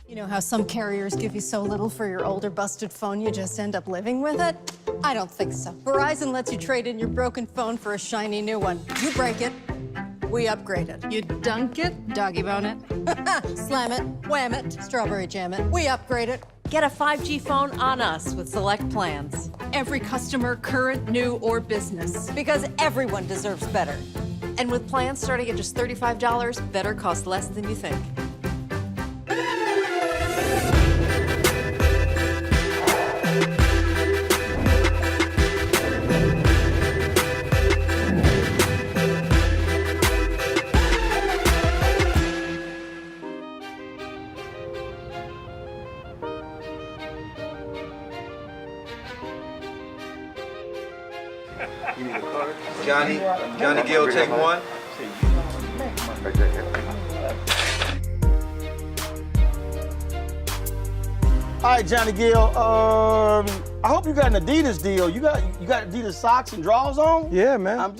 You know how some carriers give you so little for your older busted phone you just end up living with it? I don't think so. Verizon lets you trade in your broken phone for a shiny new one. You break it, we upgrade it. You dunk it, doggy bone it. Slam it, wham it, strawberry jam it. We upgrade it. Get a 5G phone on us with select plans. Every customer, current, new, or business. Because everyone deserves better. And with plans starting at just $35, better costs less than you think. Johnny Gill, take one. All right, Johnny Gill. I hope you got an Adidas deal. You got Adidas socks and drawers on? Yeah, man.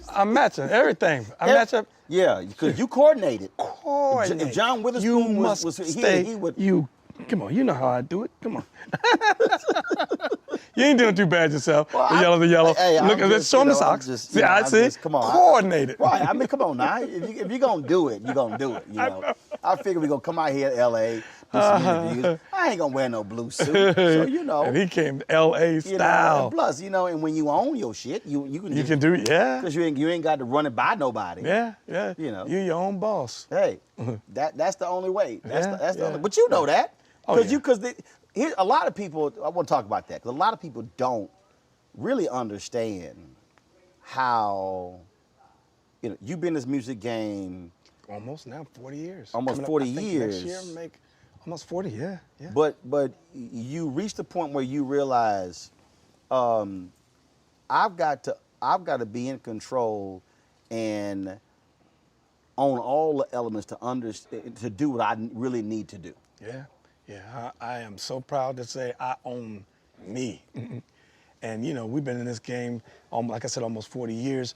I'm matching everything. I match up. Yeah, because you coordinated. Coordinate. If John Witherspoon was here, he would. Come on, you know how I do it. Come on. You ain't doing too bad yourself. Well, the yellow. Hey, look, just, show them the socks. See, I see. Come on. Coordinated. Right. I mean, come on now. If you're going to do it, you're going to do it. You know. I figure we're going to come out here to L.A., do some interviews. I ain't going to wear no blue suit. So, you know. And he came L.A. style. And plus, you know, and when you own your shit, you can do it, yeah. Because you ain't got to run it by nobody. Yeah. You know. You're your own boss. Hey, that's the only way. That's the only. But you know that. Because a lot of people, I want to talk about that, because a lot of people don't really understand how, you know, you've been in this music game. Almost now, 40 years. Almost 40 years. Next year, make almost 40, yeah. But you reached a point where you realize, I've got to be in control and own all the elements to do what I really need to do. Yeah, I am so proud to say I own me. And, you know, we've been in this game, like I said, almost 40 years.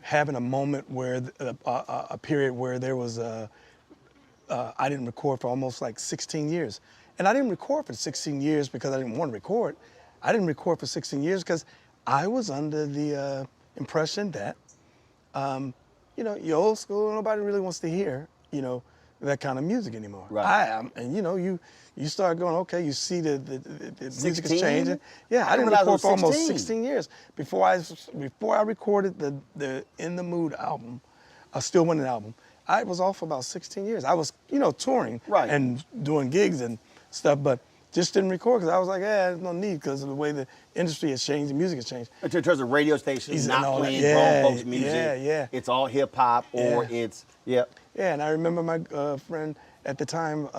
Having a moment where, a period where there was I didn't record for almost like 16 years. And I didn't record for 16 years because I didn't want to record. I didn't record for 16 years because I was under the impression that, you know, you're old school, nobody really wants to hear, you know, that kind of music anymore. Right. I am, and you know, you start going, okay, you see the music is changing. Yeah, I didn't record for almost 16 years before I recorded the In the Mood album, a Still Winning album. I was off for about 16 years. I was, you know, touring and doing gigs and stuff, but just didn't record because I was like, there's no need because of the way the industry has changed, the music has changed. In terms of radio stations, not playing grown folks' music. It's all hip hop or it's, Yeah, and I remember my friend at the time,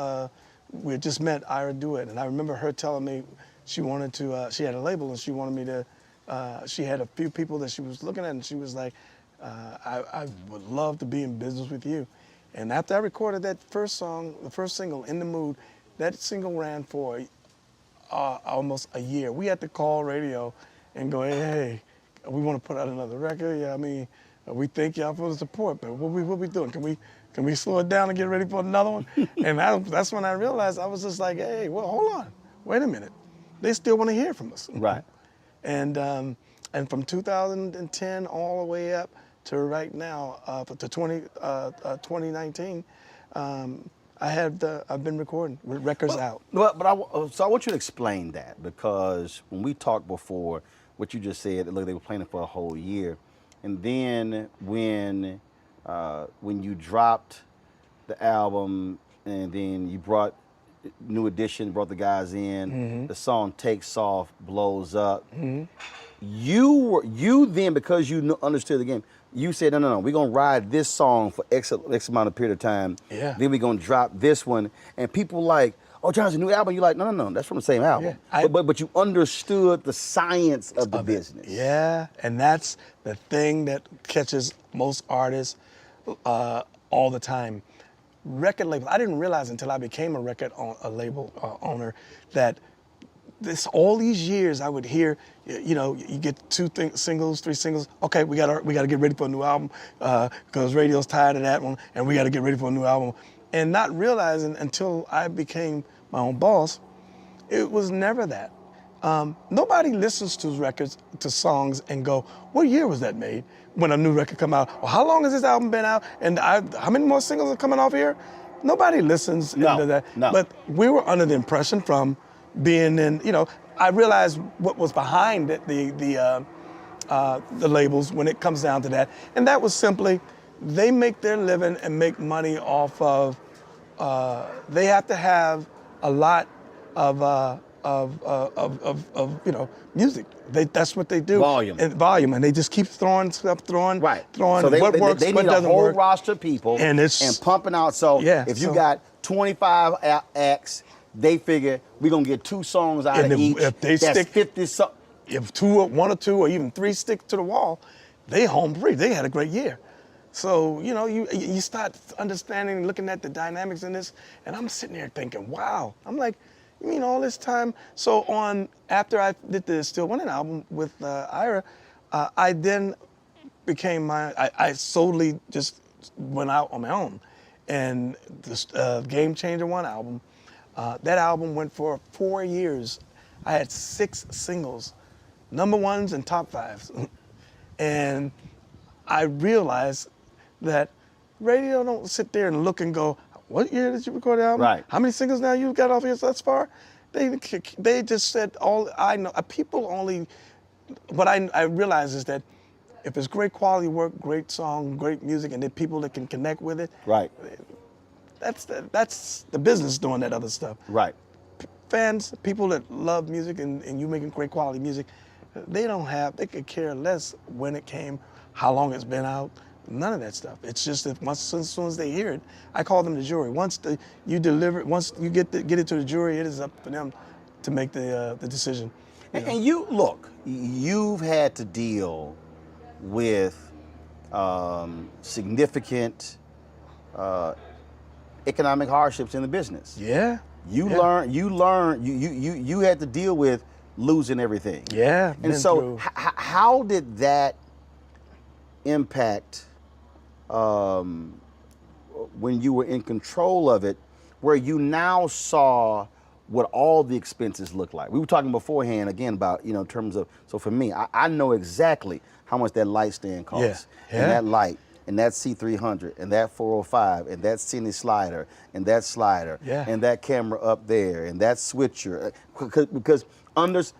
we had just met, Ira Duet, and I remember her telling me she wanted to, she had a label and she wanted me to, she had a few people that she was looking at and she was like, I would love to be in business with you. And after I recorded that first song, the first single, In the Mood, that single ran for almost a year. We had to call radio and go, hey, we want to put out another record. Yeah, I mean, we thank y'all for the support, but what we doing? Can we slow it down and get ready for another one? And that's when I realized I was just like, hey, well, hold on, wait a minute. They still want to hear from us. Right. And from 2010 all the way up to right now, to 2019, I've been recording with records out. So I want you to explain that, because when we talked before, what you just said, look, they were playing it for a whole year. And then when you dropped the album and then you brought New Edition, brought the guys in, the song Takes Off, blows up. You then, because you understood the game, you said, no, we're going to ride this song for X amount of period of time. Yeah. Then we're going to drop this one. And people like, oh, John's a new album. You're like, no, that's from the same album. Yeah, but you understood the science of the business. Yeah, and that's the thing that catches most artists all the time. Record label. I didn't realize until I became a label owner that all these years I would hear, you know, you get singles, 3 singles. Okay, we got to get ready for a new album because radio's tired of that one, and we got to get ready for a new album. and not realizing until I became my own boss, it was never that. Nobody listens to records, to songs, and go, "What year was that made?" When a new record come out, or how long has this album been out, and how many more singles are coming off here? Nobody listens into that. No. But we were under the impression from being in, I realized what was behind it, the labels when it comes down to that, and that was simply they make their living and make money off of. They have to have a lot of music. That's what they do. Volume, and they just keep throwing stuff, throwing So they, what works, they what need a doesn't whole work. roster of people And pumping out. So if you so- got 25 acts, they figure we're gonna get 2 songs out And of each. if they that's stick- 50 so. If one or two, or even 3 stick to the wall, they home free. They had a great year. So, you start understanding, looking at the dynamics in this, and I'm sitting there thinking, wow. I'm like, you mean all this time? So after I did the Still Winning album with Ira, I then became I solely just went out on my own. And this Game Changer 1 album, that album went for 4 years. I had 6 singles, number 1s and top 5s. And I realized that radio don't sit there and look and go, "What year did you record the album? Right. How many singles now you got off here thus far?" They just said, all I know, people only, what I realize is that if it's great quality work, great song, great music, and then people that can connect with it, Right. that's the business doing that other stuff. Right. Fans, people that love music and you making great quality music, they could care less when it came, how long it's been out, none of that stuff. It's just that as soon as they hear it, I call them the jury. Once you deliver it, once you get it to the jury, it is up for them to make the decision. And you look, you've had to deal with significant economic hardships in the business. Yeah. You had to deal with losing everything. Yeah. And so how did that impact when you were in control of it, where you now saw what all the expenses look like? We were talking beforehand again about, in terms of, so for me, I know exactly how much that light stand costs. Yeah. And that light, and that C300, and that 405, and that cine slider, and that slider, and that camera up there, and that switcher.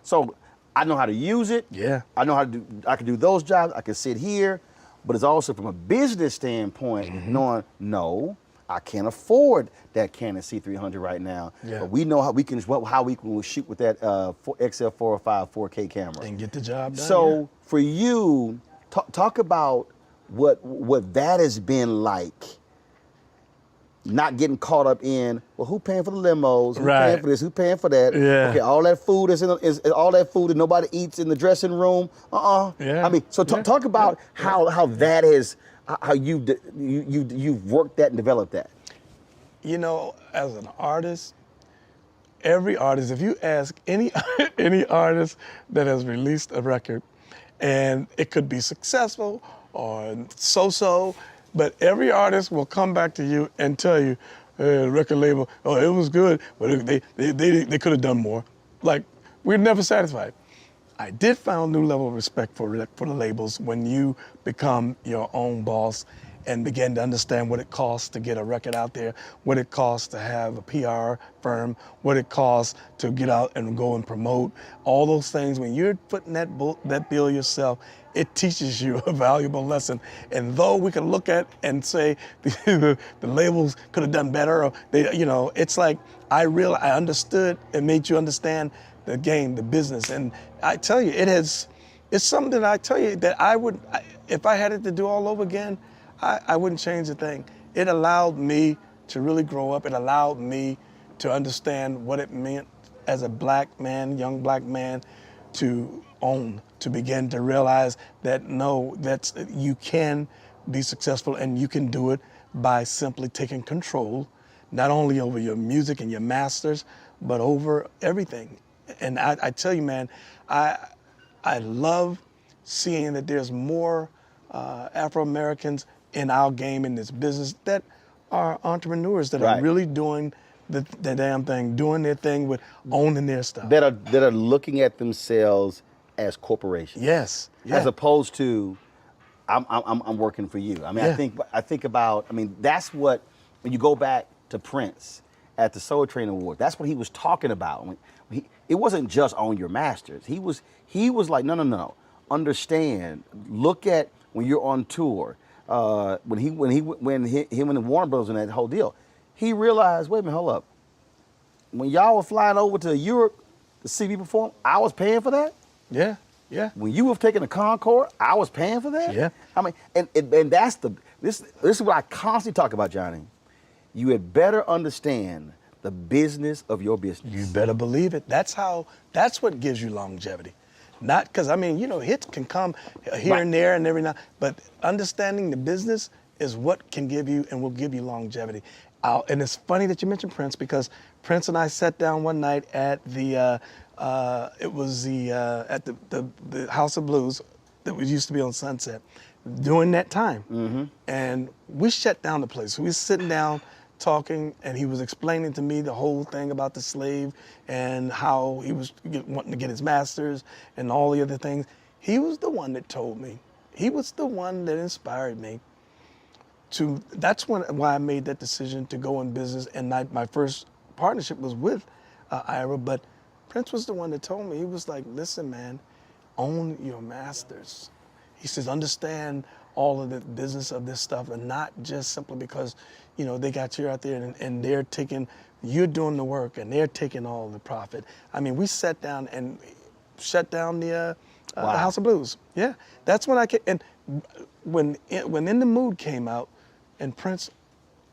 So I know how to use it. Yeah. I know how to I can do those jobs. I can sit here. But it's also from a business standpoint, knowing, no, I can't afford that Canon C300 right now. Yeah. But we know how we can shoot with that XL405 4K camera. And get the job done. So for you, talk about what that has been like. Not getting caught up in, well, who paying for the limos? Who paying for this? Who paying for that? Yeah. Okay, all that food is all that food that nobody eats in the dressing room. Yeah. I mean, so talk about how that is, how you've worked that and developed that. As an artist, every artist, if you ask any artist that has released a record, and it could be successful or so-so, but every artist will come back to you and tell you, the record label, oh, it was good, but they could have done more. Like, we're never satisfied. I did find a new level of respect for the labels when you become your own boss and begin to understand what it costs to get a record out there, what it costs to have a PR firm, what it costs to get out and go and promote, all those things. When you're putting that bill yourself, it teaches you a valuable lesson. And though we can look at and say the labels could have done better, or it's like I understood and made you understand the game, the business. And I tell you, it's something that I tell you that if I had it to do all over again, I wouldn't change a thing. It allowed me to really grow up. It allowed me to understand what it meant as a black man, young black man, to own, to begin to realize that you can be successful and you can do it by simply taking control, not only over your music and your masters, but over everything. And I tell you, man, I love seeing that there's more Afro-Americans in our game, in this business, that are entrepreneurs that Right. are really doing the damn thing, doing their thing with owning their stuff. That are looking at themselves as corporations. Yes. Yeah. As opposed to I'm working for you. I mean, Yeah. I think about. I mean, that's what when you go back to Prince at the Soul Train Award. That's what he was talking about. It wasn't just own your masters. He was like, no. Understand. Look at when you're on tour. When him and the Warner Brothers and that whole deal, he realized, wait a minute, hold up. When y'all were flying over to Europe to see me perform, I was paying for that. Yeah. Yeah. When you have taken a Concorde, I was paying for that. Yeah. I mean, and that's this is what I constantly talk about, Johnny. You had better understand the business of your business. You better believe it. That's what gives you longevity. Not because, I mean, hits can come here Right. and there and every now, but understanding the business is what can give you and will give you longevity. And it's funny that you mentioned Prince, because Prince and I sat down one night at the House of Blues that used to be on Sunset during that time. Mm-hmm. And we shut down the place. We were sitting down talking, and he was explaining to me the whole thing about the slave and how he was wanting to get his master's and all the other things. He was the one that told me. He was the one that inspired me that's why I made that decision to go in business. And my first partnership was with Ira, but Prince was the one that told me. He was like, listen, man, own your masters. He says, understand all of the business of this stuff, and not just simply because, they got you out there and you're doing the work and they're taking all the profit. I mean, we sat down and shut down the House of Blues. Yeah, that's when I came. And when In the Mood came out, and Prince,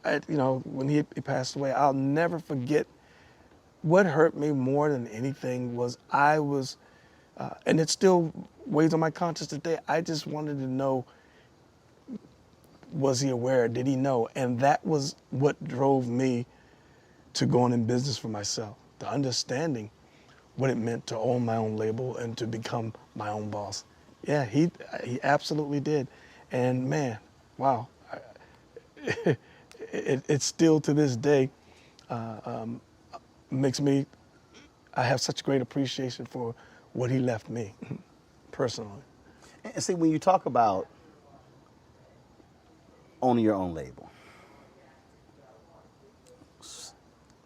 when he passed away, I'll never forget. What hurt me more than anything was and it still weighs on my conscience today. I just wanted to know, was he aware? Did he know? And that was what drove me to going in business for myself, the understanding what it meant to own my own label and to become my own boss. Yeah, he absolutely did. And man, wow. It still to this day makes me, I have such great appreciation for what he left me personally. And see, when you talk about owning your own label,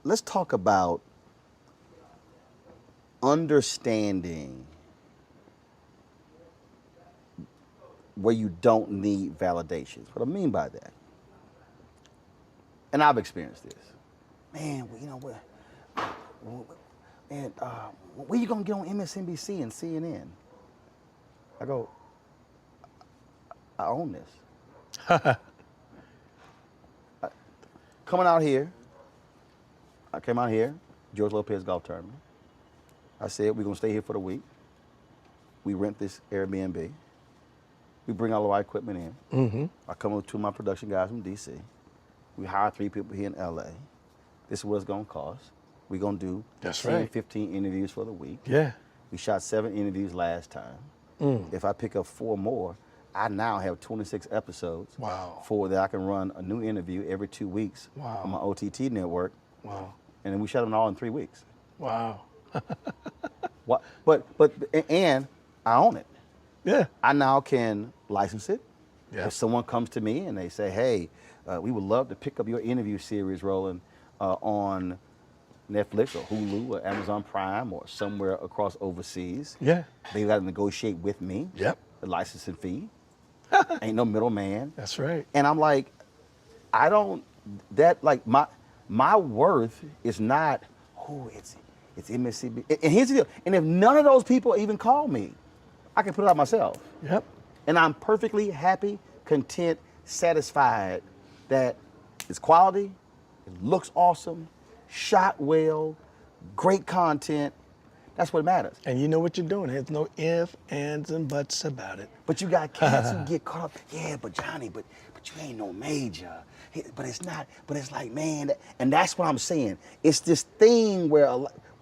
let's talk about understanding where you don't need validations. What I mean by that, and I've experienced this, man. Where you gonna get on MSNBC and CNN? I go, I own this. Coming out here, I came out here, George Lopez Golf Tournament. I said, we're gonna stay here for the week. We rent this Airbnb. We bring all of our equipment in. Mm-hmm. I come with two of my production guys from DC. We hire 3 people here in LA. This is what it's gonna cost. We're gonna do 15 interviews for the week. Yeah. We shot 7 interviews last time. If I pick up 4 more, I now have 26 episodes. Wow. For that I can run a new interview every 2 weeks on my OTT network. Wow. And then we shot them all in 3 weeks. Wow. And I own it. Yeah. I now can license it. Yeah. If someone comes to me and they say, hey, we would love to pick up your interview series, Roland, on Netflix or Hulu or Amazon Prime or somewhere across overseas. Yeah. They got to negotiate with me. Yep. The licensing fee. Ain't no middleman. That's right. And I'm like, my worth is not, it's MSCB. And here's the deal. And if none of those people even call me, I can put it out myself. Yep. And I'm perfectly happy, content, satisfied that it's quality, it looks awesome, shot well, great content. That's what matters. And you know what you're doing. There's no ifs, ands, and buts about it. But you got cats who get caught up. Yeah, but Johnny, but you ain't no major. But it's not. But it's like, man, and that's what I'm saying. It's this thing where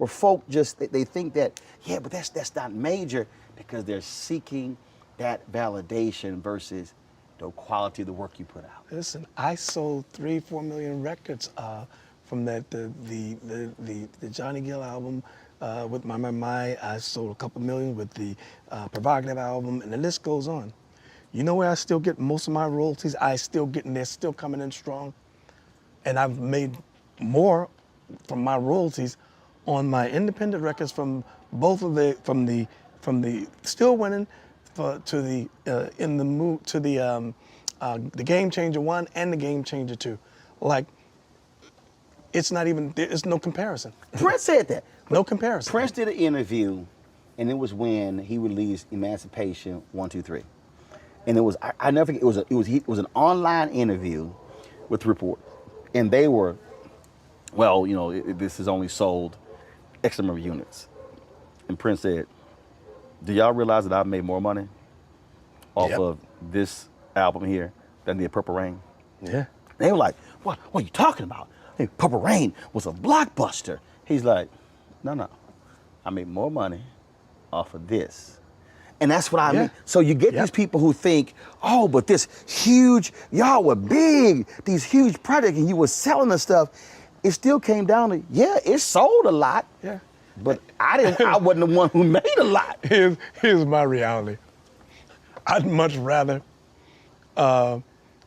folk just they think that, yeah, but that's not major, because they're seeking that validation versus the quality of the work you put out? Listen, I sold 3-4 million records from that the Johnny Gill album with My. I sold a couple million with the Provocative album, and the list goes on. You know where I still get most of my royalties? They're still coming in strong, and I've made more from my royalties on my independent records from both of from the Still Winning to the the Game Changer 1 and the Game Changer 2. Like, it's not even, there's no comparison. Prince said that. No comparison. Prince did an interview, and it was when he released Emancipation 1, 2, 3. And it was, I never forget, it was an online interview with the Report. And they were, well, you know, this is only sold X number of units. And Prince said, do y'all realize that I've made more money off of this album here than the Purple Rain? Yeah. They were like, what are you talking about? Hey, Purple Rain was a blockbuster. He's like, no, I made more money off of this. And that's what I mean. So you get these people who think, oh, but this huge, y'all were big, these huge projects, and you were selling the stuff. It still came down to, yeah, it sold a lot. Yeah. But I wasn't the one who made a lot. Here's my reality. I'd much rather go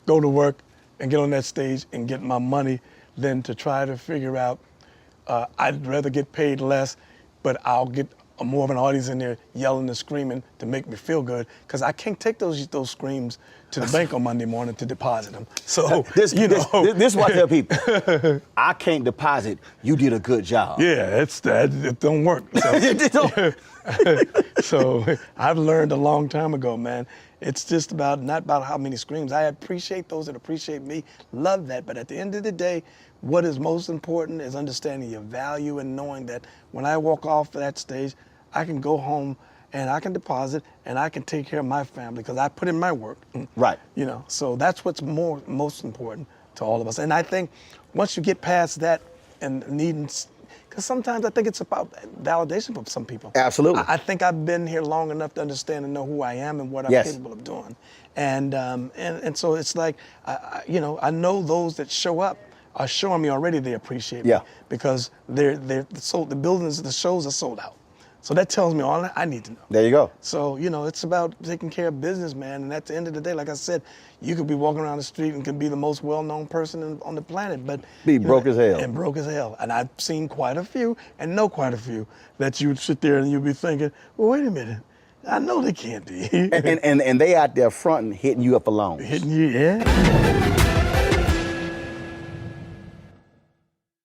to work and get on that stage and get my money than to try to figure out, I'd rather get paid less, but I'll get more of an audience in there yelling and screaming to make me feel good, because I can't take those screams to the bank on Monday morning to deposit them. So this is what I tell people. I can't deposit. You did a good job. Yeah, it don't work. So, so I've learned a long time ago, man. It's just not about how many screams. I appreciate those that appreciate me, love that. But at the end of the day, what is most important is understanding your value and knowing that when I walk off that stage, I can go home and I can deposit and I can take care of my family because I put in my work. Right. You know, so that's what's most important to all of us. And I think once you get past that and needing, because sometimes I think it's about validation for some people. Absolutely. I think I've been here long enough to understand and know who I am and what I'm capable of doing. And so it's like, I know those that show up are showing me already they appreciate me because the shows are sold out. So that tells me all I need to know. There you go. So, it's about taking care of business, man. And at the end of the day, like I said, you could be walking around the street and could be the most well-known person on the planet, but be broke as hell. And broke as hell. And I've seen quite a few and know quite a few that you'd sit there and you'd be thinking, well, wait a minute. I know they can't be. and they out there fronting, hitting you up for loans. Hitting you, yeah.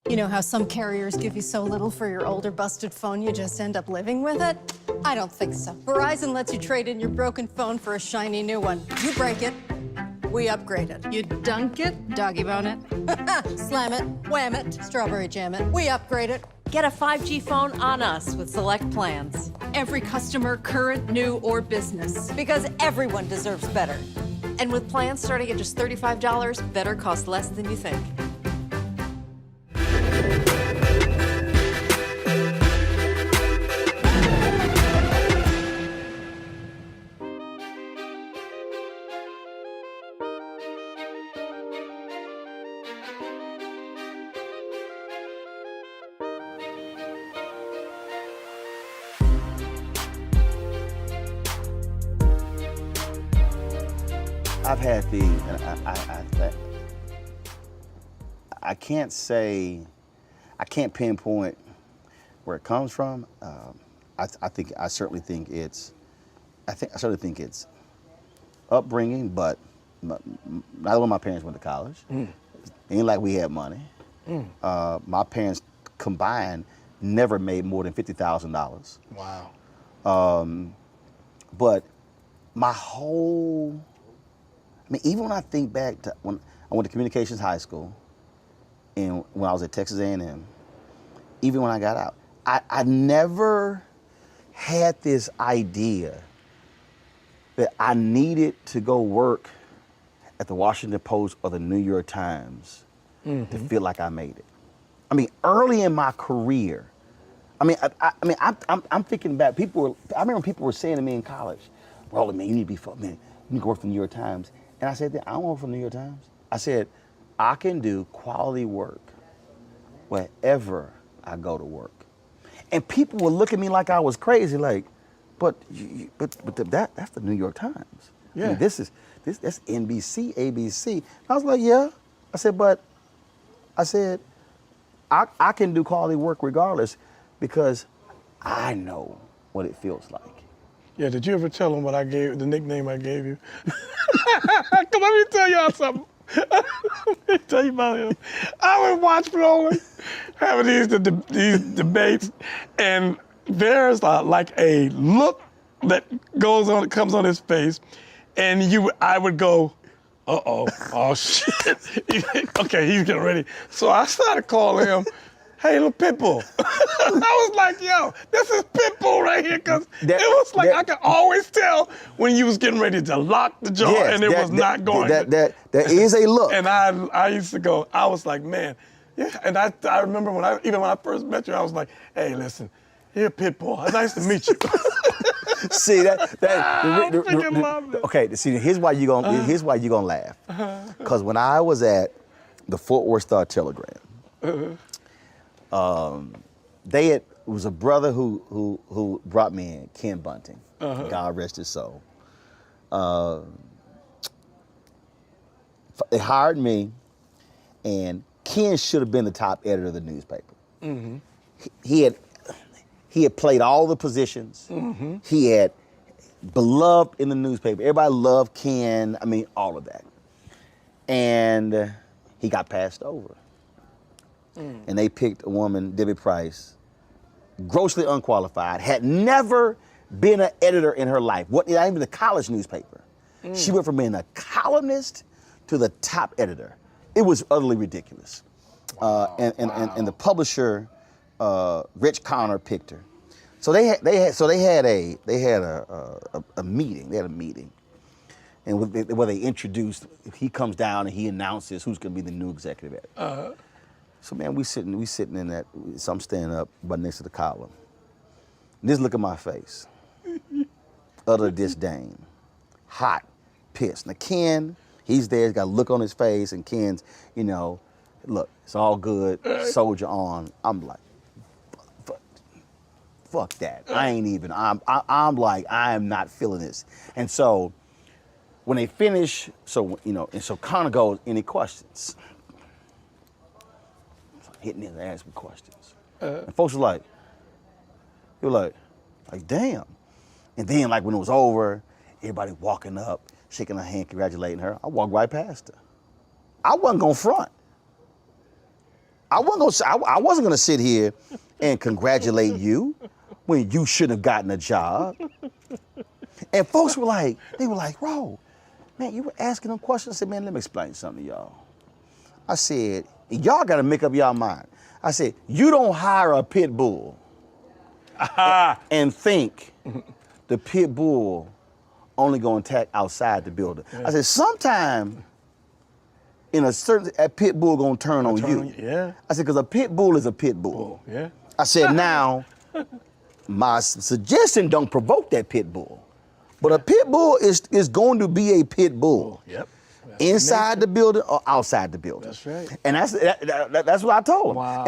You know how some carriers give you so little for your older busted phone you just end up living with it? I don't think so. Verizon lets you trade in your broken phone for a shiny new one. You break it, we upgrade it. You dunk it, doggy bone it. Slam it, wham it, strawberry jam it. We upgrade it. Get a 5G phone on us with select plans. Every customer, current, new, or business. Because everyone deserves better. And with plans starting at just $35, better cost less than you think. I've had I can't pinpoint where it comes from. I certainly think it's upbringing, but neither one of my parents went to college. Ain't like we had money. My parents combined never made more than $50,000. Wow. But my whole, even when I think back to when I went to Communications High School and when I was at Texas A&M, even when I got out, I never had this idea that I needed to go work at the Washington Post or the New York Times to feel like I made it. Early in my career, I'm thinking back. I remember people were saying to me in college, "Roland, man, you need to go work for the New York Times." And I said, I don't work for the New York Times. I said, I can do quality work wherever I go to work. And people would look at me like I was crazy, like, but that's the New York Times. Yeah. I mean, that's NBC, ABC. I was like, yeah. I said, I can do quality work regardless because I know what it feels like. Yeah, did you ever tell them what I gave, the nickname I gave you? Come on, let me tell y'all something. Let me tell you about him. I would watch Roland having these debates, and there's like a look that comes on his face, and I would go, oh shit. Okay, he's getting ready. So I started calling him, hey, little Pitbull. I was like, yo, this is Pitbull right here, because it was like I could always tell when you was getting ready to lock the jaw, and it was not going. There is a look. And I used to go, I was like, man, yeah. And I remember when I first met you, I was like, hey, listen, here, Pitbull, nice to meet you. See I freaking love it. Okay, see, here's why you gonna laugh. Because when I was at the Fort Worth Star Telegram, it was a brother who brought me in, Ken Bunting. God rest his soul. They hired me, and Ken should have been the top editor of the newspaper. Mm-hmm. He had played all the positions. Mm-hmm. He had beloved in the newspaper. Everybody loved Ken. I mean, all of that. And he got passed over. And they picked a woman, Debbie Price, grossly unqualified, had never been an editor in her life, not even a college newspaper. She went from being a columnist to the top editor. It was utterly ridiculous. Wow. And the publisher, Rich Connor, picked her. So they had a meeting. They had a meeting, and where they introduced. He comes down and he announces who's going to be the new executive editor. So man, we sitting in that. So I'm standing up, but next to the column. And just look at my face. Utter disdain, hot, pissed. Now Ken, he's there. He's got a look on his face, and Ken's, look, it's all good. Soldier on. I'm like, fuck that. I'm like, I am not feeling this. And so when they finish, so Connor goes, any questions? Hitting his ass with questions. And folks were like, damn. And then like when it was over, everybody walking up, shaking her hand, congratulating her. I walked right past her. I wasn't gonna front. I wasn't gonna sit here and congratulate you when you shouldn't have gotten a job. And folks were like, Ro, man, you were asking them questions. I said, man, let me explain something to y'all. I said, y'all gotta make up y'all mind. I said, you don't hire a pit bull and think the pit bull only gonna attack outside the building. Yeah. I said, sometime in a pit bull gonna turn on you. Yeah. I said, because a pit bull is a pit bull. Yeah. I said, now, my suggestion don't provoke that pit bull. But a pit bull is going to be a pit bull. Yep. Inside the building or outside the building. That's right. And that's what I told him. Wow.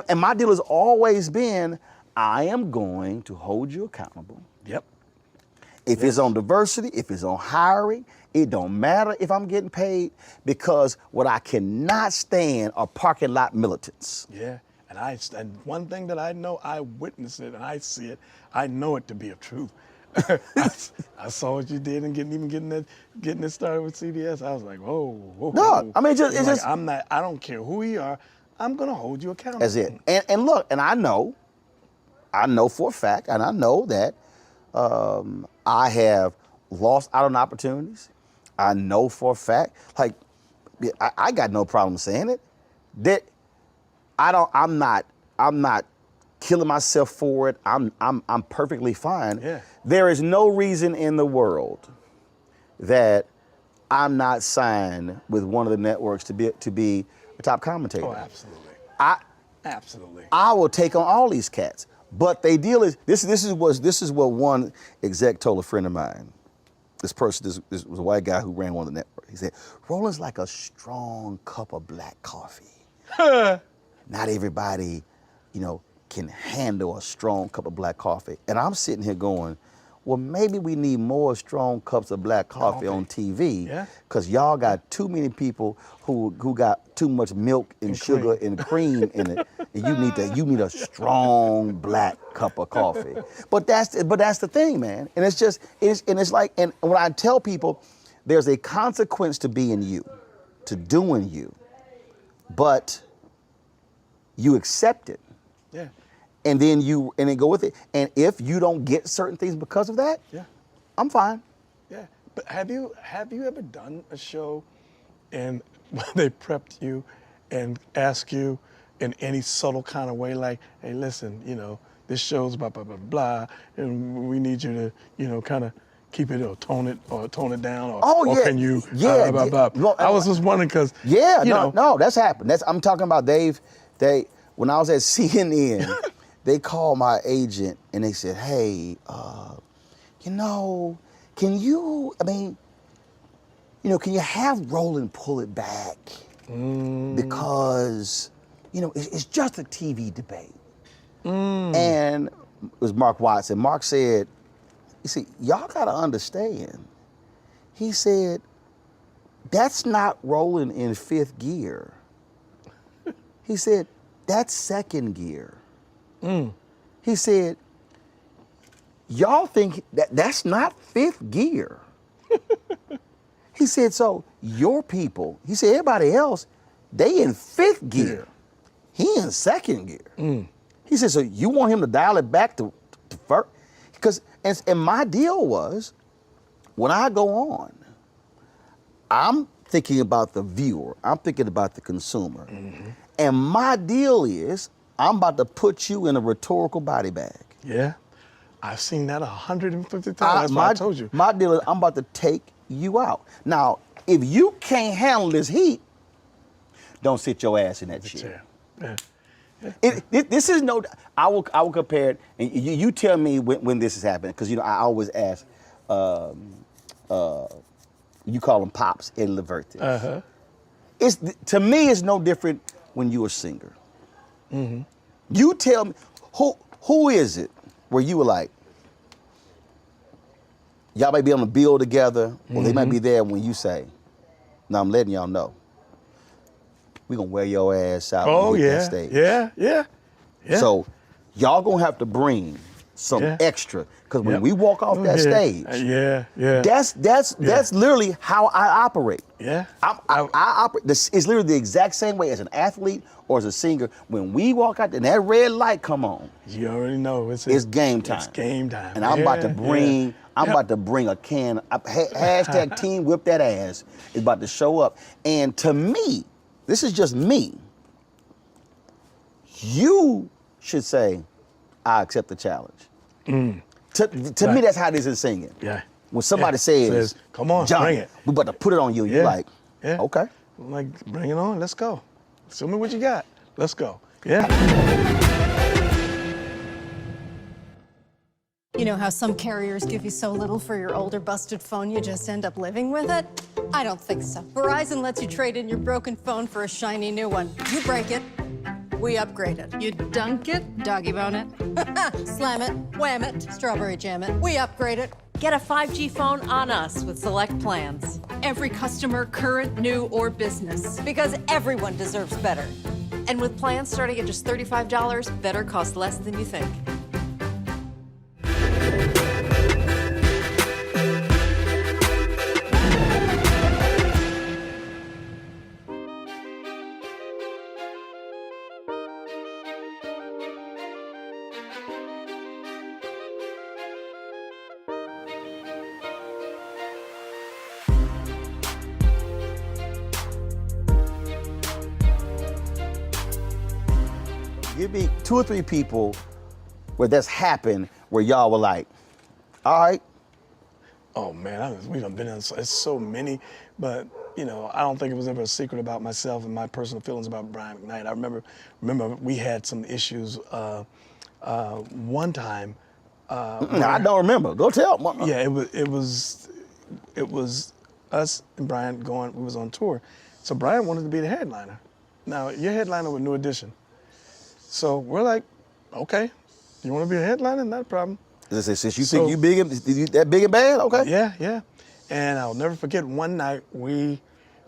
And my deal has always been, I am going to hold you accountable. Yep. If it's on diversity, if it's on hiring, it don't matter if I'm getting paid, because what I cannot stand are parking lot militants. Yeah. And one thing that I know, I witness it and I see it, I know it to be a truth. I saw what you did and getting it started with CBS. I was like, whoa. No, I mean, it's just I don't care who you are, I'm gonna hold you accountable. That's it. And look, and I know for a fact, and I know that I have lost out on opportunities. I know for a fact, like, I got no problem saying it. That I'm not killing myself for it. I'm perfectly fine. Yeah. There is no reason in the world that I'm not signed with one of the networks to be a top commentator. Oh, absolutely. Absolutely. I will take on all these cats. But they deal is this is what one exec told a friend of mine. this person, this was a white guy who ran one of the networks. He said, Roland's like a strong cup of black coffee. Not everybody, can handle a strong cup of black coffee. And I'm sitting here going, well, maybe we need more strong cups of black coffee on TV, because y'all got too many people who got too much milk and sugar and cream in it. And you need a strong black cup of coffee. But that's the thing, man. And it's like, and when I tell people, there's a consequence to being you, to doing you, but you accept it. Yeah. And then go with it. And if you don't get certain things because of that, I'm fine. Yeah. But have you ever done a show and they prepped you and asked you in any subtle kind of way, like, hey, listen, this show's blah, blah, blah, blah, and we need you to, kind of keep it or tone it down, or can you, blah, blah, blah. Well, I was just wondering because, no, that's happened. I'm talking about when I was at CNN, they called my agent and they said, hey, can you have Roland pull it back? Because, it's just a TV debate. And it was Mark Watson. Mark said, you see, y'all gotta understand. He said, that's not Roland in fifth gear. He said, that's second gear. He said, y'all think that's not fifth gear. He said, so your people, he said, everybody else, they in fifth gear. He in second gear. He said, so you want him to dial it back to first? Because, and my deal was, when I go on, I'm thinking about the viewer, I'm thinking about the consumer. And my deal is, I'm about to put you in a rhetorical body bag. Yeah, I've seen that 150 times. That's what I told you. My deal is, I'm about to take you out. Now, if you can't handle this heat, don't sit your ass in that chair. This is I will compare it, and you tell me when this is happening, because I always ask, you call them pops, Eddie Leverty. To me, it's no different when you're a singer. You tell me, who is it where you were like, y'all might be on the bill together, or they might be there when you say, now I'm letting y'all know, we gonna wear your ass out when you hit that stage. Yeah. So y'all gonna have to bring some extra, because when we walk off that stage, that's literally how I operate. I operate. It's literally the exact same way as an athlete or as a singer. When we walk out there and that red light come on, you already know it's game time. It's game time. And I'm about to bring. I'm about to bring a can. Hashtag Team Whip That Ass is about to show up. And to me, this is just me. You should say, I accept the challenge. To me, that's how this is singing. When somebody says, come on, Johnny, bring it. we about to put it on you. You're like, okay. I'm like, bring it on, let's go. Show me what you got. Let's go. You know how some carriers give you so little for your older busted phone you just end up living with it? I don't think so. Verizon lets you trade in your broken phone for a shiny new one. You break it, we upgrade it. You dunk it, doggy bone it. Slam it, wham it, strawberry jam it. We upgrade it. Get a 5G phone on us with select plans. Every customer, current, new, or business. Because everyone deserves better. And with plans starting at just $35, better costs less than you think. Give me 2 or 3 people where that's happened, where y'all were like, all right. Oh man, we done been in so many, but I don't think it was ever a secret about myself and my personal feelings about Brian McKnight. I remember we had some issues one time. I don't remember. Go tell. Yeah, it was it was us and Brian going. We was on tour, so Brian wanted to be the headliner. Now your headliner with New Edition. So we're like, okay, you want to be a headliner? Not a problem. Since you think you big and that big and bad, okay? Yeah, yeah. And I'll never forget one night we,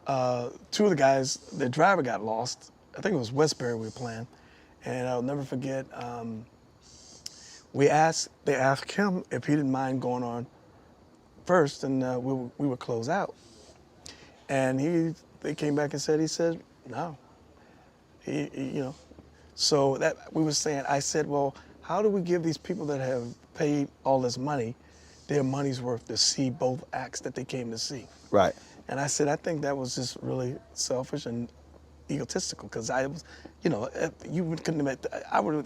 two of the guys, the driver got lost. I think it was Westbury we were playing. And I'll never forget, they asked him if he didn't mind going on first, and we would close out. And they came back and he said, no. So that we were saying, I said, well, how do we give these people that have paid all this money their money's worth to see both acts that they came to see? Right. And I said, I think that was just really selfish and egotistical, because I was, couldn't have,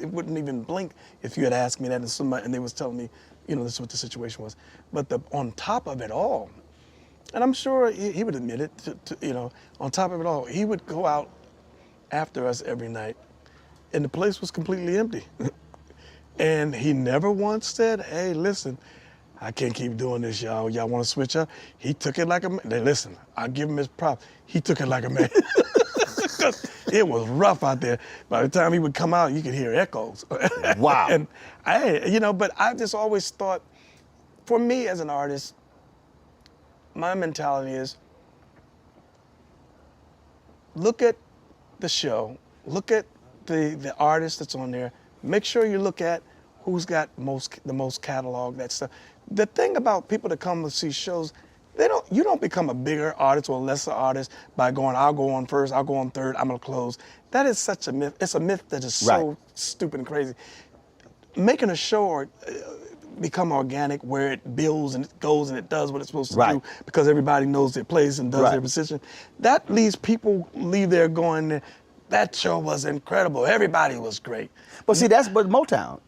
it wouldn't even blink if you had asked me that and they was telling me, this is what the situation was. But on top of it all, and I'm sure he would admit it, on top of it all, he would go out after us every night, and the place was completely empty. And he never once said, hey, listen, I can't keep doing this, y'all. Y'all want to switch up? He took it like a man. Listen, I'll give him his props. He took it like a man. It was rough out there. By the time he would come out, you could hear echoes. Wow. And but I just always thought, for me as an artist, my mentality is, look at the show, look at the artist that's on there, make sure you look at who's got the most catalog, that stuff. The thing about people that come to see shows, you don't become a bigger artist or a lesser artist by going, I'll go on first, I'll go on third, I'm gonna close. That is such a myth. It's a myth that is so stupid and crazy. Making a show or become organic, where it builds and it goes and it does what it's supposed to do, because everybody knows their place and does their position. That leaves people leave there going, that show was incredible. Everybody was great. But see, that's Motown.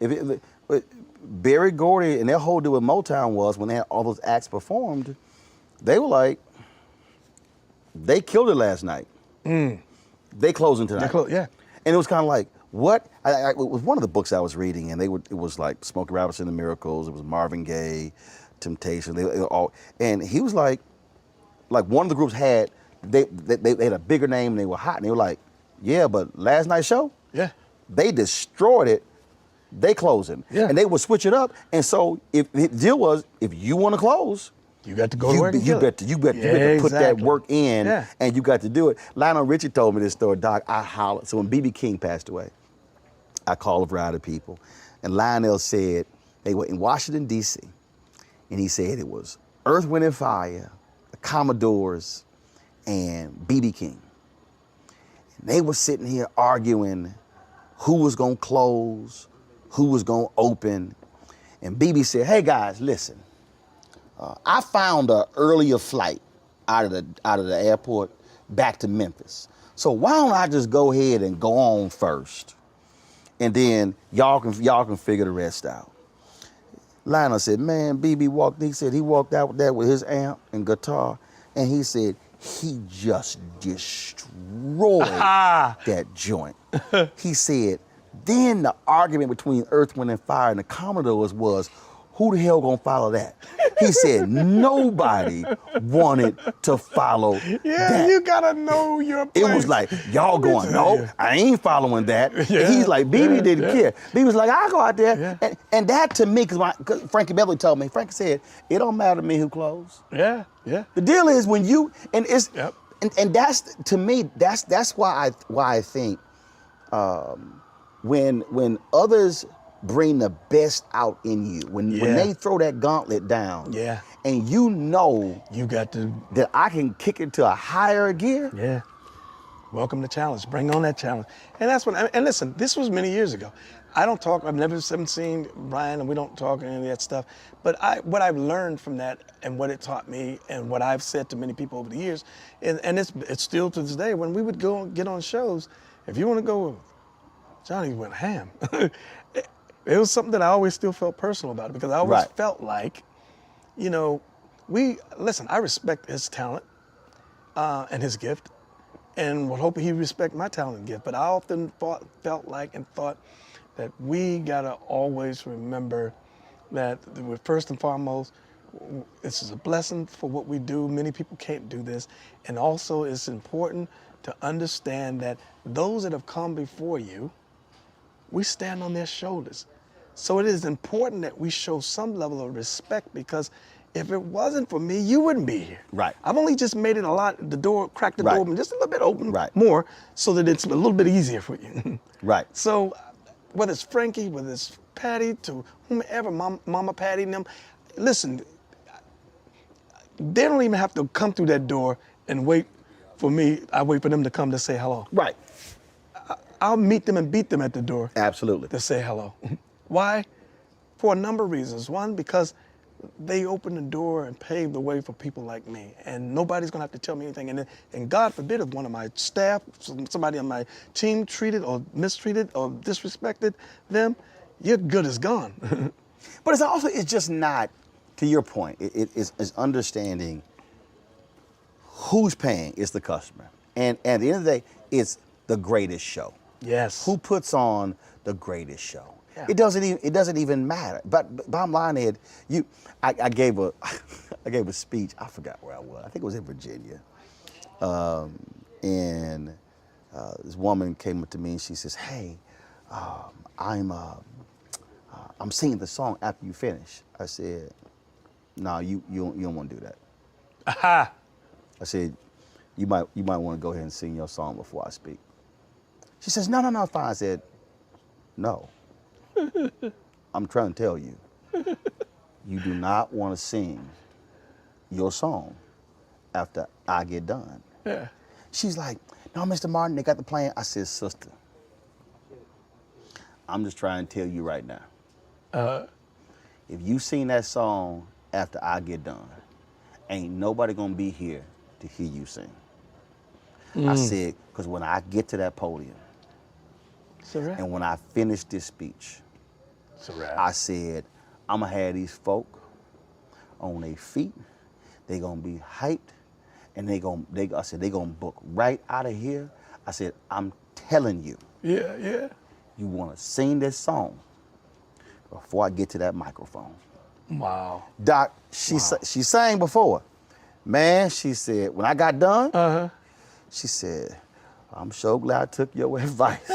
Berry Gordy and their whole deal with Motown was, when they had all those acts performed, they were like, they killed it last night. They closing tonight. Yeah. And it was kind of like, what? It was one of the books I was reading, and it was like Smokey Robinson and the Miracles. It was Marvin Gaye, Temptation. They were all, and he was like one of the groups had they had a bigger name and they were hot, and they were like, yeah, but last night's show, they destroyed it. They closing, and they would switch it up. And so if the deal was, if you want to close, you got to go to work. You got to put that work in, and you got to do it. Lionel Richie told me this story, Doc. I hollered. So when B.B. King passed away, I called a variety of people, and Lionel said they were in Washington D.C., and he said it was Earth, Wind and Fire, the Commodores, and B.B. King. And they were sitting here arguing who was gonna close, who was gonna open, and BB said, "Hey guys, listen. I found an earlier flight out of the airport back to Memphis. So why don't I just go ahead and go on first, and then y'all can figure the rest out." Lionel said, "Man, BB walked. He said he walked out there with his amp and guitar, and he said he just destroyed that joint." He said, then the argument between Earth, Wind and Fire and the Commodores was, who the hell gonna follow that? He said nobody wanted to follow that. You gotta know your place. It was like, y'all going, no, I ain't following that. And he's like, BB didn't care. BB was like, I'll go out there. And that to me, because Frankie Beverly told me, Frankie said, it don't matter to me who closed. The deal is when you, and it's, and that's, to me, that's why I think when others bring the best out in you, when they throw that gauntlet down, and you know you got to that I can kick it to a higher gear. Welcome to challenge. Bring on that challenge. And that's what. And listen, this was many years ago. I don't talk. Haven't seen Brian, and we don't talk any of that stuff. But what I've learned from that, and what it taught me, and what I've said to many people over the years, and it's still to this day. When we would go get on shows, if you want to go, Johnny went ham. It was something that I always still felt personal about it, because I always felt like, listen, I respect his talent and his gift, and would hope he respect my talent and gift. But I often felt like and thought that we gotta always remember that first and foremost, This is a blessing for what we do. Many people can't do this. And also it's important to understand that those that have come before you, we stand on their shoulders. So it is important that we show some level of respect, because if it wasn't for me, you wouldn't be here. Right. I've only just made it cracked the Right. door open just a little bit open Right. more, so that it's a little bit easier for you. Right. So whether it's Frankie, whether it's Patty, to whomever, Mama Patty and them, listen, they don't even have to come through that door and wait for me. I wait for them to come to say hello. Right. I'll meet them and beat them at the door Absolutely. to say hello. Why? For a number of reasons. One, because they opened the door and paved the way for people like me, and nobody's gonna have to tell me anything. And God forbid if one of my staff, somebody on my team treated or mistreated or disrespected them, your good is gone. But it's just not, to your point, it's understanding who's paying is the customer. And at the end of the day, it's the greatest show. Yes. Who puts on the greatest show? Yeah. It doesn't even matter. But bottom line, Ed, I gave a I gave a speech. I forgot where I was. I think it was in Virginia. And this woman came up to me and she says, "Hey, I'm singing the song after you finish." I said, "No, you don't want to do that." Aha. I said, you might want to go ahead and sing your song before I speak." She says, "No, it's fine." I said, "No. I'm trying to tell you, you do not want to sing your song after I get done." Yeah. She's like, "No, Mr. Martin, they got the plan." I said, "Sister, I'm just trying to tell you right now. If you sing that song after I get done, ain't nobody gonna be here to hear you sing." I said, because when I get to that podium It's a wrap. and when I finish this speech, It's a wrap. I said, I'm gonna have these folk on their feet. They gonna be hyped, and I said they gonna book right out of here. I said, I'm telling you, Yeah. you wanna sing this song before I get to that microphone. Wow. Doc, she sang before. Man, she said, when I got done, she said, "I'm so glad I took your advice."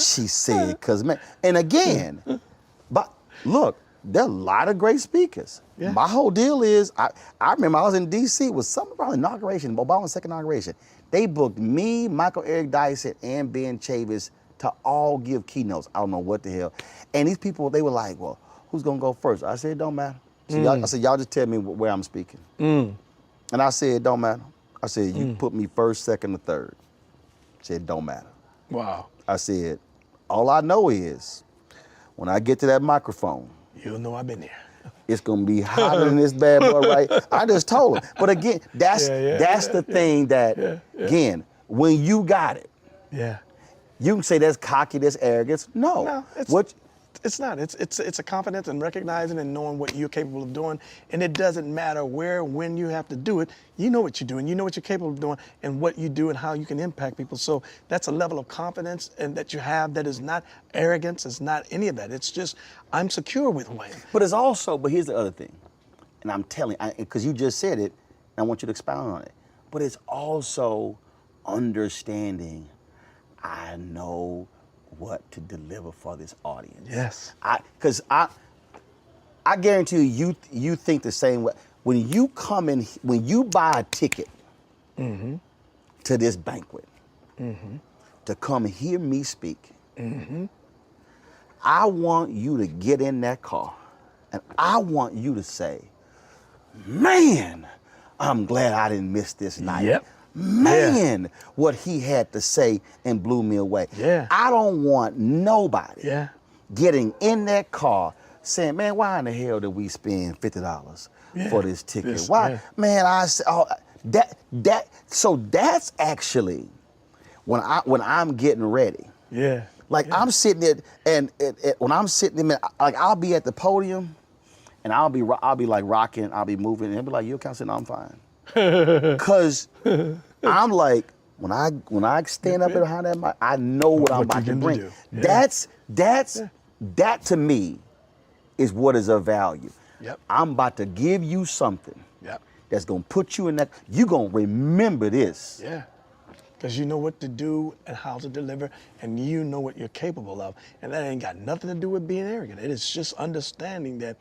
She said, because man, and again, but look, there are a lot of great speakers. Yeah. My whole deal is, I remember I was in D.C. with some around inauguration, Obama's second inauguration. They booked me, Michael Eric Dyson, and Ben Chavis to all give keynotes. I don't know what the hell. And these people, they were like, "Well, who's gonna go first?" I said, "It don't matter." So I said, "Y'all just tell me where I'm speaking." And I said, "It don't matter." I said, "You put me first, second, or third." I said, "It don't matter." Wow. I said, "All I know is when I get to that microphone, You'll know I've been there. it's gonna be hotter than this bad boy, right?" I just told him. But again, that's the thing that, again, when you got it, Yeah. you can say that's cocky, that's arrogance. No. It's not. It's a confidence and recognizing and knowing what you're capable of doing. And it doesn't matter where, when you have to do it. You know what you're doing. You know what you're capable of doing and what you do and how you can impact people. So that's a level of confidence and that you have that is not arrogance. It's not any of that. It's just, I'm secure with who I am. But here's the other thing. And I'm telling, because you just said it, and I want you to expound on it. But it's also understanding, I know what to deliver for this audience. Yes. Because I guarantee you think the same way. When you come in, when you buy a ticket to this banquet to come hear me speak, I want you to get in that car and I want you to say, "Man, I'm glad I didn't miss this night." Yep. Man, what he had to say and blew me away. Yeah. I don't want nobody Yeah. getting in that car saying, "Man, why in the hell did we spend $50 for this ticket? Why?" Man, so that's actually when I'm getting ready. Yeah. Like I'm sitting there, and when I'm sitting there, like I'll be at the podium, and I'll be like rocking, I'll be moving, and they'll be like, "You okay?" I said, "No, I'm fine." Cause I'm like, when I stand up behind that mic, I know what I'm about to bring. Do. Yeah. That to me is what is of value. Yep. I'm about to give you something Yep. that's gonna put you in that. You're gonna remember this. Yeah. Because you know what to do and how to deliver, and you know what you're capable of. And that ain't got nothing to do with being arrogant. It is just understanding that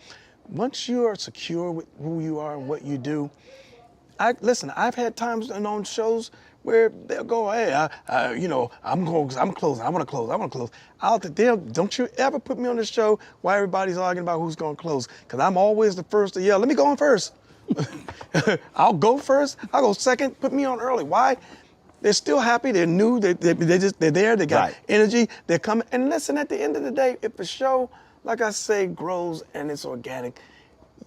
once you are secure with who you are and what you do, listen, I've had times on shows where they'll go, hey, I'm closing. I want to close. Don't you ever put me on this show while everybody's arguing about who's going to close, because I'm always the first to yell, let me go on first. I'll go first. I'll go second. Put me on early. Why? They're still happy. They're new. They're there. They got energy. They're coming. And listen, at the end of the day, if the show, like I say, grows and it's organic,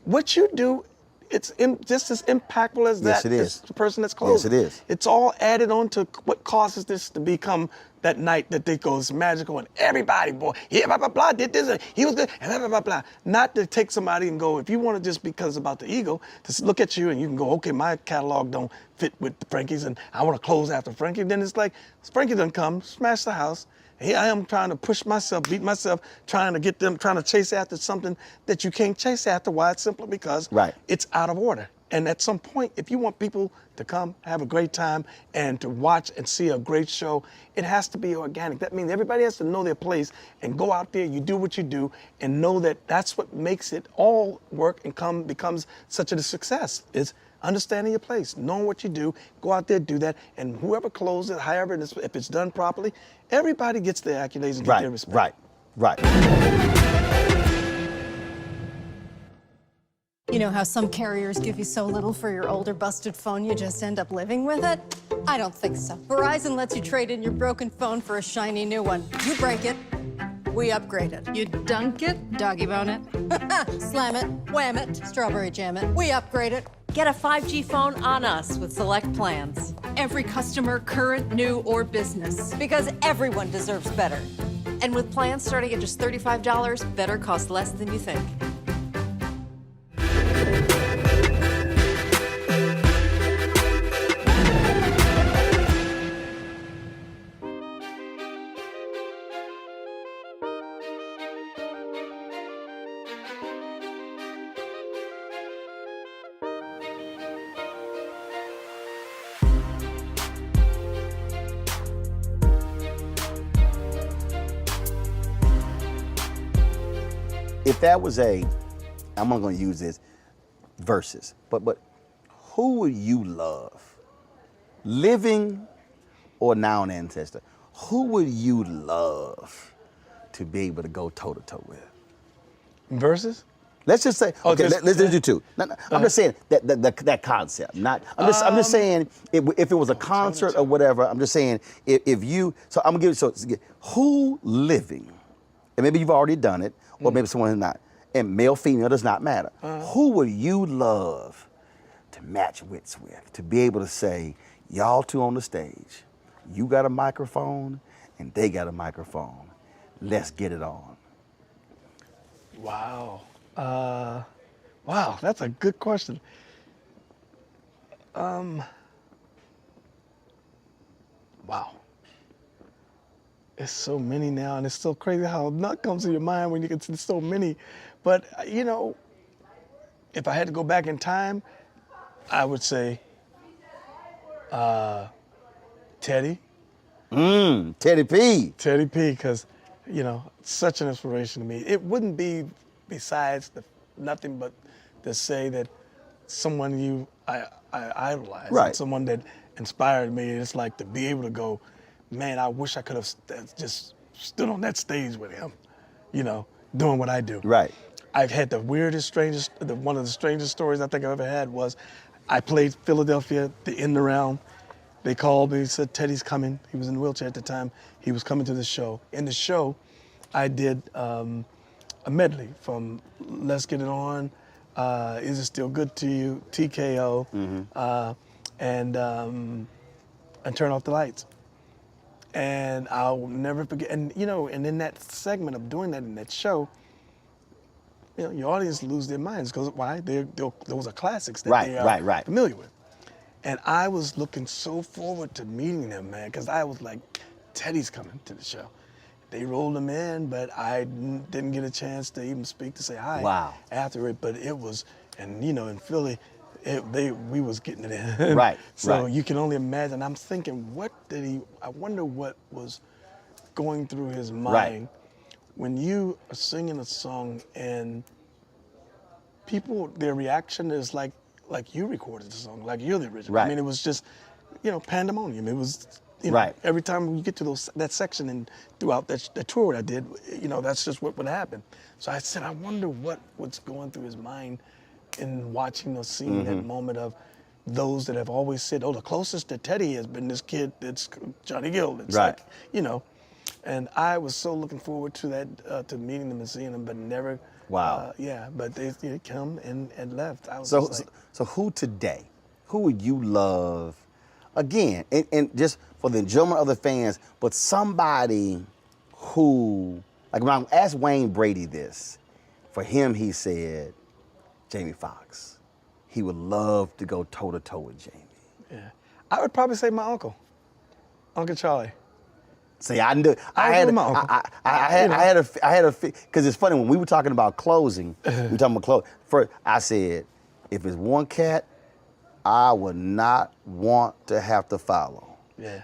what you do, it's just as impactful as Yes, it is. as the person that's closing. Yes, it is. It's all added on to what causes this to become that night that they go, it's magical, and everybody, boy, yeah, blah, blah, blah, did this, and he was good, and blah, blah, blah, blah. Not to take somebody and go, if you want to just because it's about the ego, to look at you and you can go, okay, my catalog don't fit with Frankie's, and I want to close after Frankie. Then it's like, Frankie doesn't come, smash the house. Here I am trying to push myself, beat myself, trying to get them, trying to chase after something that you can't chase after. Why? It's simply because it's out of order. And at some point, if you want people to come, have a great time, and to watch and see a great show, it has to be organic. That means everybody has to know their place and go out there, you do what you do, and know that that's what makes it all work and becomes such a success. Is understanding your place, knowing what you do, go out there, do that, and whoever closes it, however, if it's done properly, everybody gets their accolades and get their respect. Right. You know how some carriers give you so little for your older busted phone you just end up living with it? I don't think so. Verizon lets you trade in your broken phone for a shiny new one. You break it, we upgrade it. You dunk it, doggy bone it. Slam it, wham it, strawberry jam it. We upgrade it. Get a 5G phone on us with select plans. Every customer, current, new, or business. Because everyone deserves better. And with plans starting at just $35, better cost less than you think. If that was I'm not going to use this, versus, but who would you love, living or now an ancestor? Who would you love to be able to go toe to toe with? Versus? Let's just say, okay, let's do two. I'm just saying that concept. I'm just saying if it was a concert or whatever. I'm just saying if you. So I'm gonna give you who living, and maybe you've already done it, or maybe someone who's not, and male, female does not matter. Who would you love to match wits with, to be able to say, y'all two on the stage, you got a microphone and they got a microphone, let's get it on. Wow. Wow, that's a good question. Wow. It's so many now, and it's so crazy how nut comes to your mind when you can see so many. But, you know, if I had to go back in time, I would say Teddy. Teddy P. Teddy P, because, you know, such an inspiration to me. It wouldn't be besides nothing but to say that someone I idolize, someone that inspired me. It's like to be able to go, man, I wish I could have just stood on that stage with him, you know, doing what I do. Right. I've had the weirdest, one of the strangest stories I think I've ever had was I played Philadelphia, the end around. They called me, said, Teddy's coming. He was in a wheelchair at the time. He was coming to the show. In the show, I did a medley from Let's Get It On, Is It Still Good to You, TKO, and Turn Off the Lights. And I'll never forget, and you know, and in that segment of doing that in that show, you know, your audience lose their minds because why? Those are classics that they are familiar with. And I was looking so forward to meeting them, man, because I was like, Teddy's coming to the show. they rolled him in, but I didn't get a chance to even speak to say hi. Wow. After it, but it was, and you know, in Philly, we was getting it in. Right. So right. you can only imagine. I'm thinking, I wonder what was going through his mind when you are singing a song and people, their reaction is like you recorded the song, like you're the original. Right. I mean, it was just, you know, pandemonium. It was, you know, Right. every time you get to that section and throughout the tour I did, you know, that's just what would happen. So I said, I wonder what's going through his mind in watching or seeing that moment of those that have always said, oh, the closest to Teddy has been this kid that's Johnny Gill. It's Right. like, you know, and I was so looking forward to that, to meeting them and seeing them, but never. Wow. Yeah, but they come and left. I was So, just like, so who today, who would you love, again, and just for the enjoyment of the fans, but somebody who, like when I asked Wayne Brady this, for him he said, Jamie Foxx. He would love to go toe-to-toe with Jamie. yeah. I would probably say my uncle, Uncle Charlie. See, I knew. I had a because it's funny when we were talking about closing. We were talking about close. First, I said, if it's one cat, I would not want to have to follow. Yeah.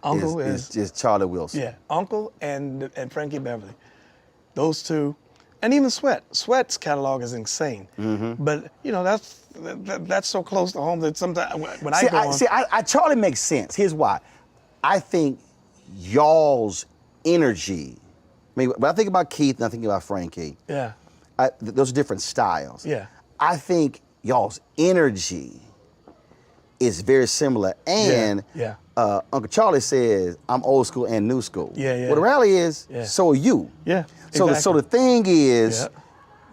Uncle It's just Charlie Wilson. Yeah, Uncle and Frankie Beverly. Those two, and even Sweat. Sweat's catalog is insane. But you know that's so close to home that sometimes when I go on. Charlie makes sense. Here's why. I think y'all's energy. I mean, when I think about Keith and I think about Frankie, Yeah. those are different styles. Yeah. I think y'all's energy is very similar. And Yeah. Uncle Charlie says, I'm old school and new school. Yeah, yeah. Well, the rally is, Yeah. so are you. Yeah. So the thing is,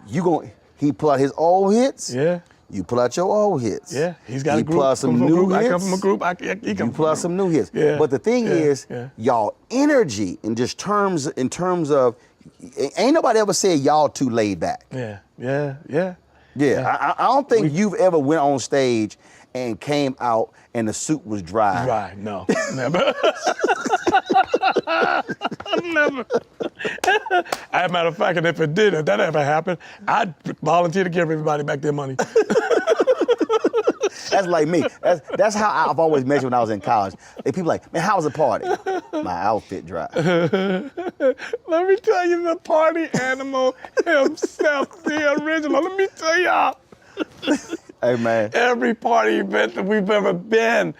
Yeah. he pull out his old hits. Yeah. You pull out your old hits. Yeah. He's got he a group. pull out some new hits. I come from a group. He You come pull out some new hits. Yeah. But the thing is, Yeah. y'all energy in terms of, ain't nobody ever said y'all too laid back. Yeah. Yeah. Yeah. Yeah. I don't think you've ever went on stage and came out and the suit was dry. Right. No. Never. Never. As a matter of fact, and if that ever happened, I'd volunteer to give everybody back their money. That's like me. That's how I've always measured when I was in college. And people like, man, how was the party? My outfit dry. Let me tell you, the party animal himself, the original. Let me tell y'all. Hey, man. Every party event that we've ever been,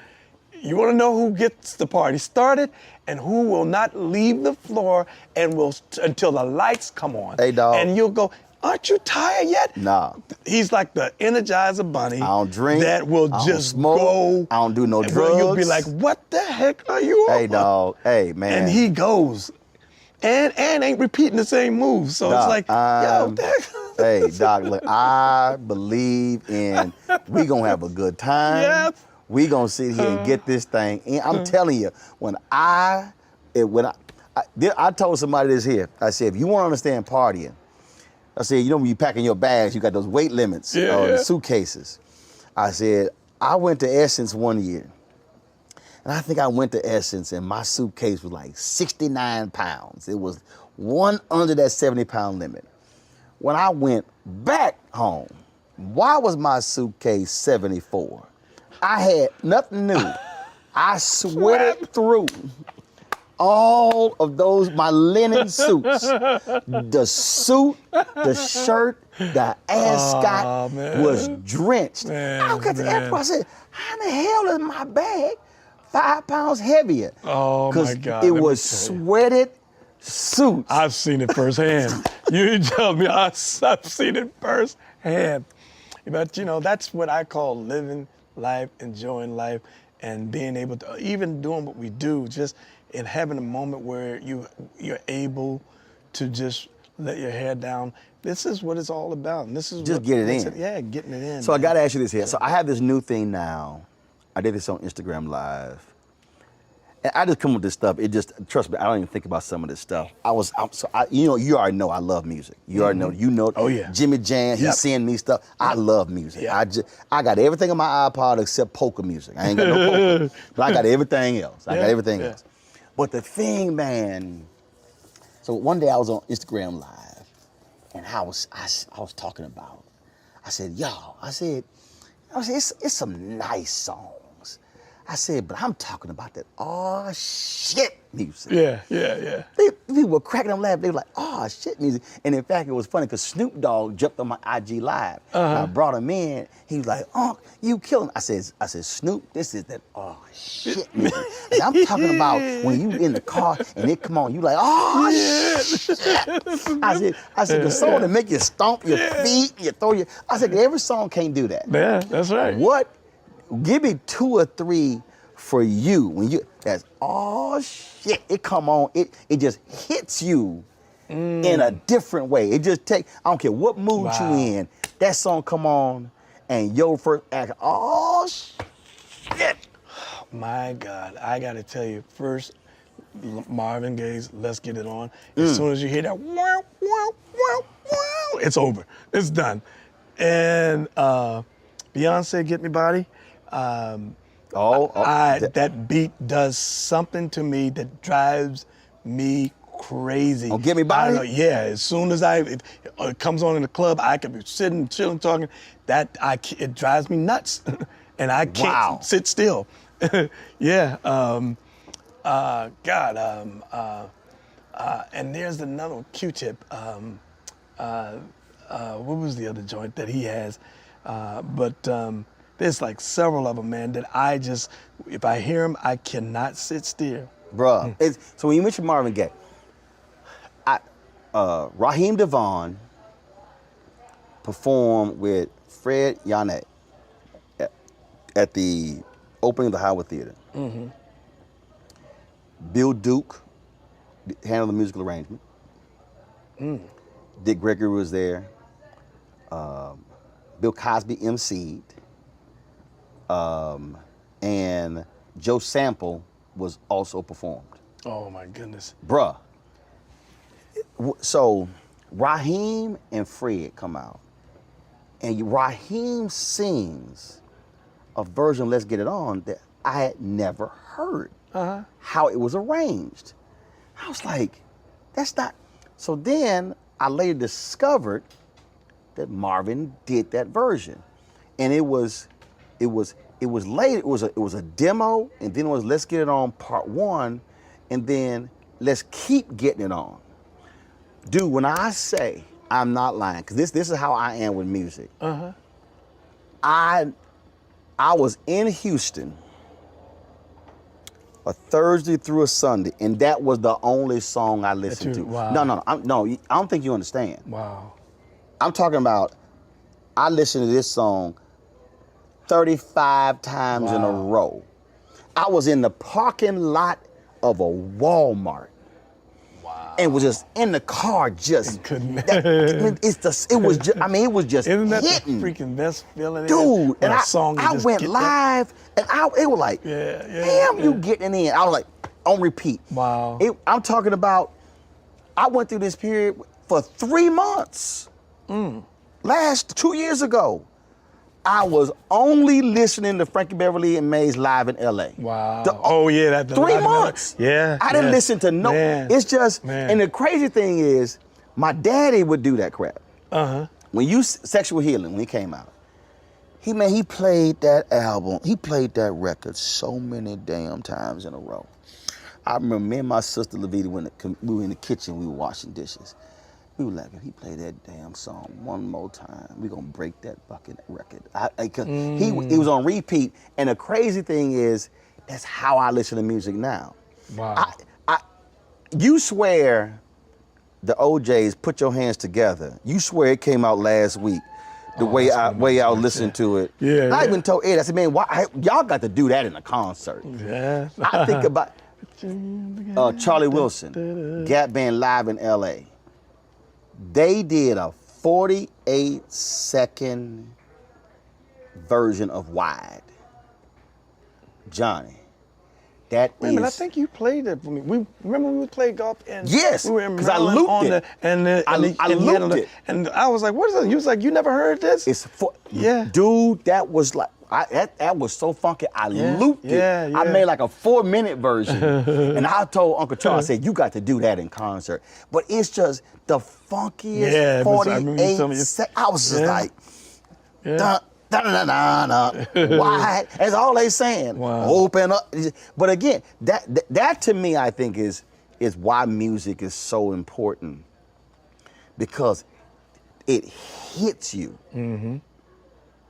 you want to know who gets the party started and who will not leave the floor and will until the lights come on. Hey, dog. And you'll go, aren't you tired yet? Nah. He's like the Energizer Bunny. I don't drink. That will I don't just smoke, go. I don't do no and You'll be drugs. like, what the heck are you on? Hey, dog. Hey, man. And he goes. And ain't repeating the same moves. So it's like, yo, hey, Doc, look, I believe in we gonna have a good time. Yes. We gonna sit here and get this thing. And I'm telling you, I told somebody this here. I said, if you want to understand partying, I said, you know, when you packing your bags, you got those weight limits the suitcases. I said, I went to Essence one year. And I think I went to Essence and my suitcase was like 69 pounds. It was one under that 70-pound limit. When I went back home, why was my suitcase 74? I had nothing new. I sweated through all of those, my linen suits. The suit, the shirt, the ascot was drenched. I got to the airport, I said, how in the hell is my bag 5 pounds heavier? Oh, my God. Because it was sweated suits. I've seen it firsthand. You tell me, I've seen it firsthand. But, you know, that's what I call living life, enjoying life, and being able to, even doing what we do, just in having a moment where you're able to just let your hair down. This is what it's all about. And this is just what get it makes in. Yeah, getting it in. So man. I got to ask you this here. So I have this new thing now. I did this on Instagram Live. And I just come with this stuff. It just, trust me, I don't even think about some of this stuff. You already know I love music. You already know. Oh, yeah. Jimmy Jam, he's sending me stuff. I love music. Yeah. I got everything on my iPod except polka music. I ain't got no polka. But I got everything else. I got everything else. But the thing, man, So one day I was on Instagram Live, and I was talking about. I said, y'all. I said, it's some nice songs. I said, but I'm talking about that oh shit music. Yeah. People were cracking them laughing. They were like, oh shit music. And in fact, it was funny because Snoop Dogg jumped on my IG Live. And I brought him in. He was like, oh, you killing. I said, Snoop, this is that oh shit music. I said, I'm talking about when you in the car and it come on, you like, oh shit. I said, the song that make you stomp your feet, you throw your. I said, every song can't do that. Yeah, that's right. What? Give me 2 or 3 for you when you. That's oh shit. It come on. It just hits you in a different way. It just take. I don't care what mood you in. That song come on, and your first act. Oh shit. My God, I gotta tell you, first Marvin Gaye's "Let's Get It On." As soon as you hear that, wow, wow, wow, wow, it's over. It's done. And Beyonce, "Get Me Body." That beat does something to me that drives me crazy. Oh, "Get Me Body"? I don't know, yeah, as soon as it comes on in the club, I could be sitting, chilling, talking. It drives me nuts, and I can't sit still. Yeah. And there's another one, Q-Tip. What was the other joint that he has? There's like several of them, man, that I just, if I hear them, I cannot sit still. Bruh. So when you mention Marvin Gaye, Raheem DeVaughn performed with Fred Yonnet at the opening of the Howard Theater. Bill Duke handled the musical arrangement. Dick Gregory was there. Bill Cosby emceed. And Joe Sample was also performed. Oh my goodness. Bruh. So Raheem and Fred come out, and Raheem sings a version of "Let's Get It On" that I had never heard how it was arranged. I was like, that's not. So then I later discovered that Marvin did that version, and it was late. It was a demo, and then it was "Let's Get It On" Part 1, and then "Let's Keep Getting It On." Dude, when I say I'm not lying, because this is how I am with music. I was in Houston a Thursday through a Sunday, and that was the only song I listened to. Wow. No, I don't think you understand. Wow. I'm talking about, I listened to this song 35 times in a row. I was in the parking lot of a Walmart. And was just in the car, just couldn't. It was just Isn't that hitting. the freaking best feeling? Dude, and I went get live, and it was like, damn, you getting in. I was like, on repeat. Wow. I'm talking about, I went through this period for 3 months. 2 years ago, I was only listening to Frankie Beverly and Maze live in LA. Wow. 3 months. Yeah. I didn't listen to no. Man. It's just, Man. and the crazy thing is, my daddy would do that crap. When Sexual Healing, when he came out, he played that album, he played that record so many damn times in a row. I remember me and my sister Levita, we were in the kitchen, we were washing dishes. We were like, if he played that damn song one more time, we gonna break that fucking record. He was on repeat, and the crazy thing is, that's how I listen to music now. Wow. You swear the OJs Put Your Hands Together. You swear it came out last week. The way I was listening to it. Yeah. I even told Ed, I said, man, y'all got to do that in a concert. Yeah. I think about Charlie Wilson, Gap Band live in LA. They did a 48-second version of Wide. Johnny, that Wait a minute, I think you played that for me. Remember we would play golf and yes, we were in because I Maryland looped on it. I looped it. And I was like, what is that? You was like, you never heard this? Dude, that was like, That was so funky. I Yeah, looped it. yeah, I yeah. made like a 4-minute version. And I told Uncle Charles, I said, you got to do that in concert. But it's just the funkiest Yeah, it was- I remember you 48 telling me- seconds. I was just Yeah. like, Yeah. dun, dun, dun, dun, dun, dun. Wide. That's all they saying. Wow. Open up. But again, that to me, I think is why music is so important. Because it hits you.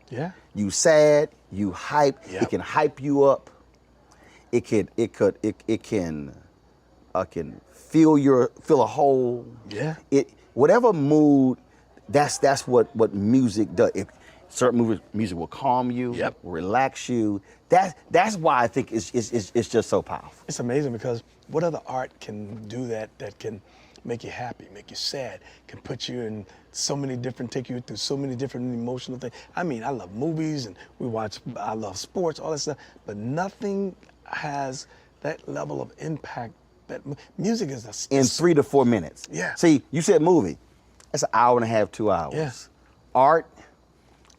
Yeah. You sad, you hype. Yep. It can hype you up. It can fill a hole. Yeah. Whatever mood, that's what music does. Certain music will calm you, Yep. relax you. That's why I think it's just so powerful. It's amazing because what other art can do that can make you happy, make you sad, can put you in take you through so many different emotional things. I mean, I love movies and I love sports, all that stuff, but nothing has that level of impact that music is. In 3 to 4 minutes. Yeah. See, you said movie. That's an hour and a half, 2 hours. Yeah. Art,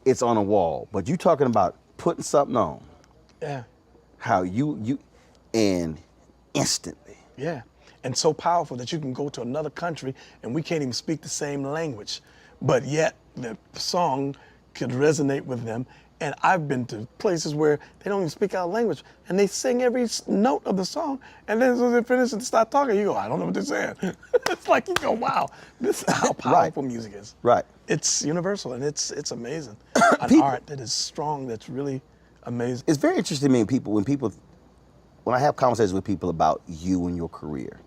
it's on a wall. But you talking about putting something on. Yeah. How you and instantly. Yeah, and so powerful that you can go to another country and we can't even speak the same language, but yet the song could resonate with them. And I've been to places where they don't even speak our language and they sing every note of the song. And then when they finish and start talking, you go, I don't know what they're saying. It's like you go, wow, this is how powerful music is. Right. It's universal and it's amazing. An People- art that is strong, that's really amazing. It's very interesting to me when I have conversations with people about you and your career.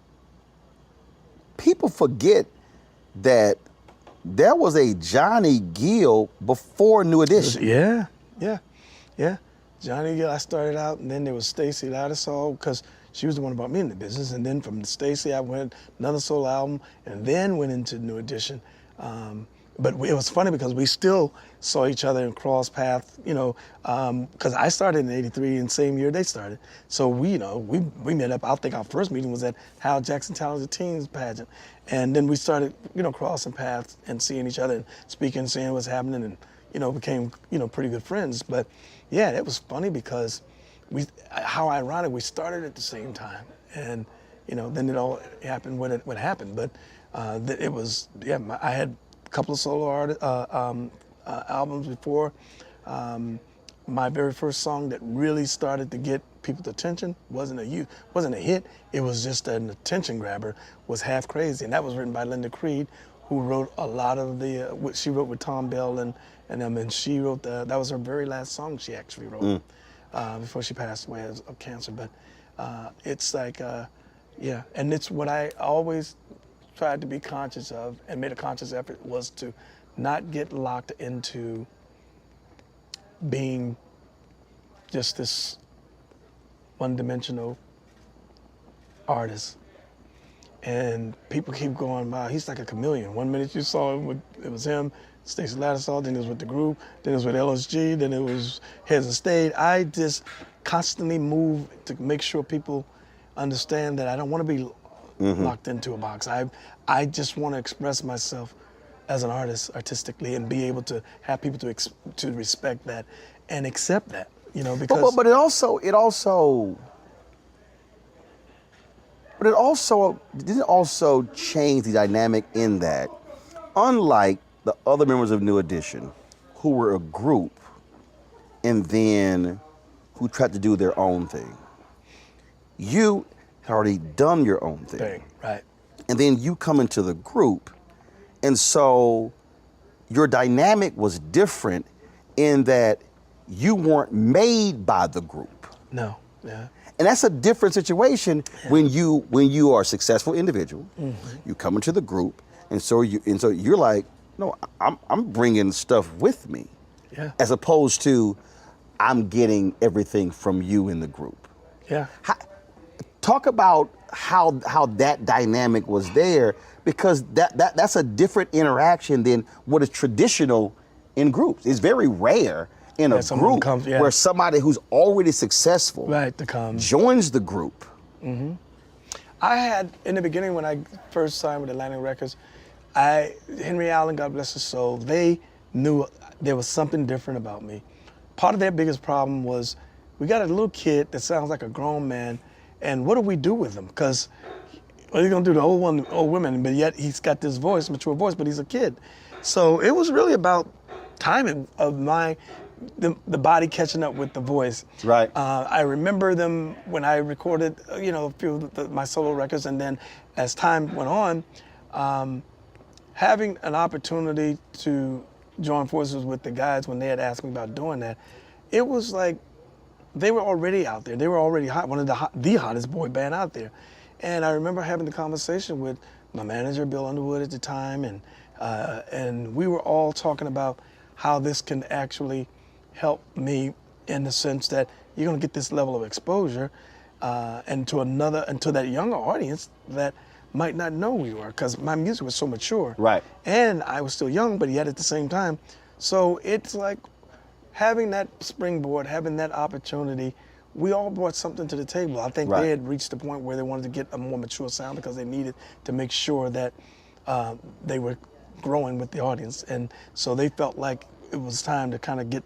People forget that there was a Johnny Gill before New Edition. Yeah. Johnny Gill, I started out, and then there was Stacey Lattisaw, because she was the one who brought me into business. And then from Stacey, I went another solo album, and then went into New Edition. But it was funny because we still saw each other and crossed paths, because I started in '83 and same year they started. So we met up. I think our first meeting was at Hal Jackson Talented Teens pageant. And then we started, crossing paths and seeing each other and speaking, seeing what's happening, and, became, pretty good friends. But yeah, it was funny because how ironic, we started at the same time. And, then it all happened when it happened. But it was, I had a couple of solo albums before. My very first song that really started to get people's attention wasn't a hit. It was just an attention grabber. Was Half Crazy, and that was written by Linda Creed, who wrote a lot of what she wrote with Tom Bell and she wrote that was her very last song she actually wrote before she passed away of cancer. But it's like and it's what I always tried to be conscious of and made a conscious effort was to not get locked into being just this one-dimensional artist. And people keep going, wow, he's like a chameleon. 1 minute you saw him it was him, Stacey Lattisaw, then it was with the group, then it was with LSG, then it was Heads of State. I just constantly move to make sure people understand that I don't want to be locked into a box. I just want to express myself as an artist artistically and be able to have people to respect that and accept that, because. But it didn't also change the dynamic in that, unlike the other members of New Edition, who were a group and then who tried to do their own thing, you had already done your own thing. Right. And then you come into the group, and so your dynamic was different in that you weren't made by the group. No. Yeah. And that's a different situation when you are a successful individual. You come into the group, and so you're like, no, I'm bringing stuff with me, as opposed to I'm getting everything from you in the group. Yeah. Talk about how that dynamic was there, because that's a different interaction than what is traditional in groups. It's very rare in a group where somebody who's already successful joins the group. I had, in the beginning when I first signed with Atlantic Records, Henry Allen, God bless his soul, they knew there was something different about me. part of their biggest problem was we got a little kid that sounds like a grown man, and what do we do with him? Because what are you gonna do to old women? But yet he's got this voice, mature voice, but he's a kid. So it was really about timing of the body catching up with the voice. Right. I remember them when I recorded, a few of my solo records, and then as time went on, having an opportunity to join forces with the guys when they had asked me about doing that, it was like they were already out there. They were already hot, one of the hottest boy band out there. And I remember having the conversation with my manager, Bill Underwood, at the time, and we were all talking about how this can actually help me in the sense that you're going to get this level of exposure and to that younger audience that might not know who you are, because my music was so mature. Right. And I was still young, but yet at the same time. So it's like having that springboard, having that opportunity, we all brought something to the table. I think Right. they had reached the point where they wanted to get a more mature sound because they needed to make sure that they were growing with the audience. And so they felt like it was time to kind of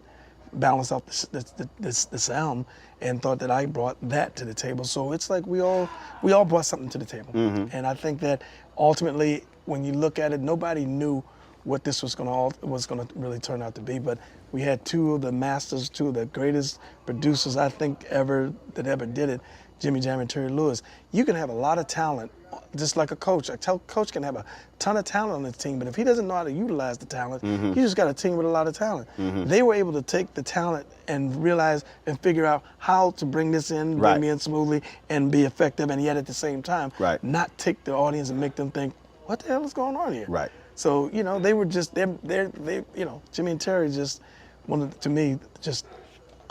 balance out the sound, and thought that I brought that to the table. So it's like we all brought something to the table. Mm-hmm. And I think that ultimately, when you look at it, nobody knew what this was going to really turn out to be. But we had two of the masters, two of the greatest producers I think that ever did it, Jimmy Jam and Terry Lewis. You can have a lot of talent, just like a coach. Coach can have a ton of talent on the team, but if he doesn't know how to utilize the talent, Mm-hmm. you just got a team with a lot of talent. Mm-hmm. They were able to take the talent and realize and figure out how to bring this in, Right. bring me in smoothly, and be effective, and yet at the same time, Right. not take the audience and make them think, what the hell is going on here? Right. So, they were just, Jimmy and Terry just, to me, just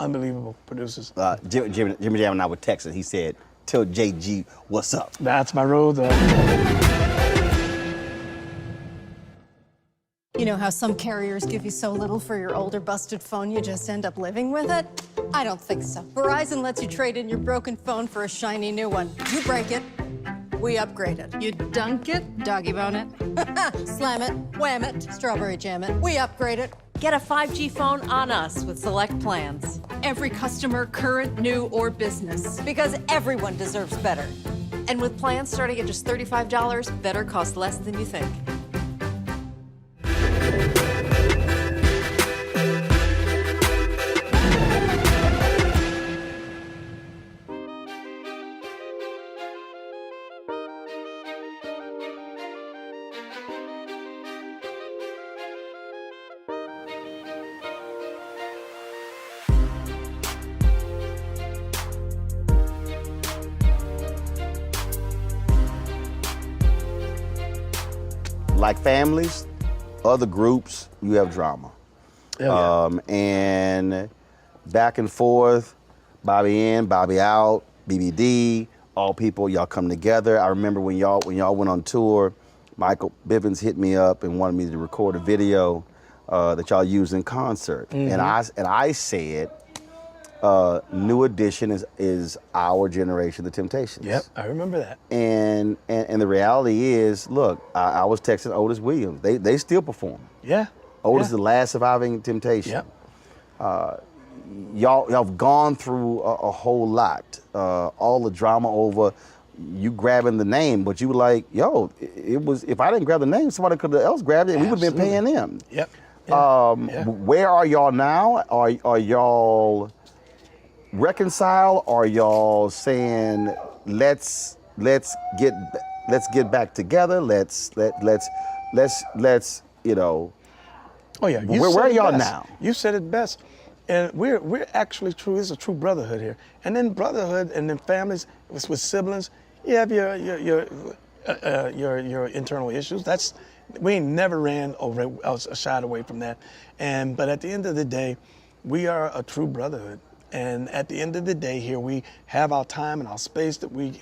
unbelievable producers. Jimmy Jam and I were texting. He said, "Tell JG what's up." That's my road. You know how some carriers give you so little for your older busted phone you just end up living with it? I don't think so. Verizon lets you trade in your broken phone for a shiny new one. You break it, we upgrade it. You dunk it, doggy bone it. Slam it, wham it, strawberry jam it, we upgrade it. Get a 5G phone on us with select plans. Every customer, current, new, or business. Because everyone deserves better. And with plans starting at just $35, better cost less than you think. Like families, other groups, you have drama. And back and forth, Bobby in, Bobby out, BBD, all people, y'all come together. I remember when y'all went on tour, Michael Bivins hit me up and wanted me to record a video that y'all used in concert. Mm-hmm. And I said, New Edition is our generation, the Temptations. Yep, I remember that. And the reality is, look, I was texting Otis Williams. They still perform. Yeah. Otis yeah. the last surviving Temptation. Yep. Y'all have gone through a whole lot. All the drama over you grabbing the name, but you were like, yo, it was, if I didn't grab the name, somebody could have else grabbed it, and we would have been paying them. Yep. Where are y'all now? Are y'all reconcile? Are y'all saying let's get back together? Let's Oh yeah. Where are y'all now? You said it best. And we're actually true. It's a true brotherhood here. And then brotherhood, and then families with siblings. You have your internal issues. We ain't never ran over shied away from that. But at the end of the day, we are a true brotherhood. And at the end of the day, here we have our time and our space that we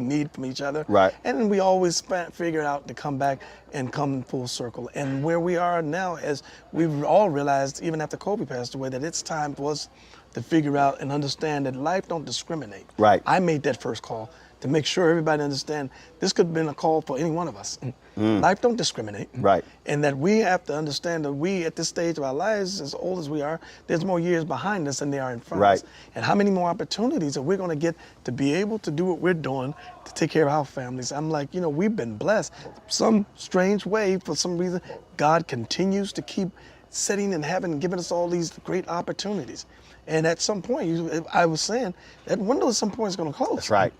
need from each other. Right. And we always figure out to come back and come in full circle. And where we are now, as we've all realized, even after Kobe passed away, that it's time for us to figure out and understand that life don't discriminate. Right. I made that first call to make sure everybody understand this could have been a call for any one of us. Life don't discriminate. Right. And that we have to understand that we, at this stage of our lives, as old as we are, there's more years behind us than there are in front of us. And how many more opportunities are we going to get to be able to do what we're doing to take care of our families? I'm like, you know, we've been blessed. Some strange way, for some reason, God continues to keep setting in heaven and giving us all these great opportunities. And at some point, I was saying, that window at some point is going to close. That's right.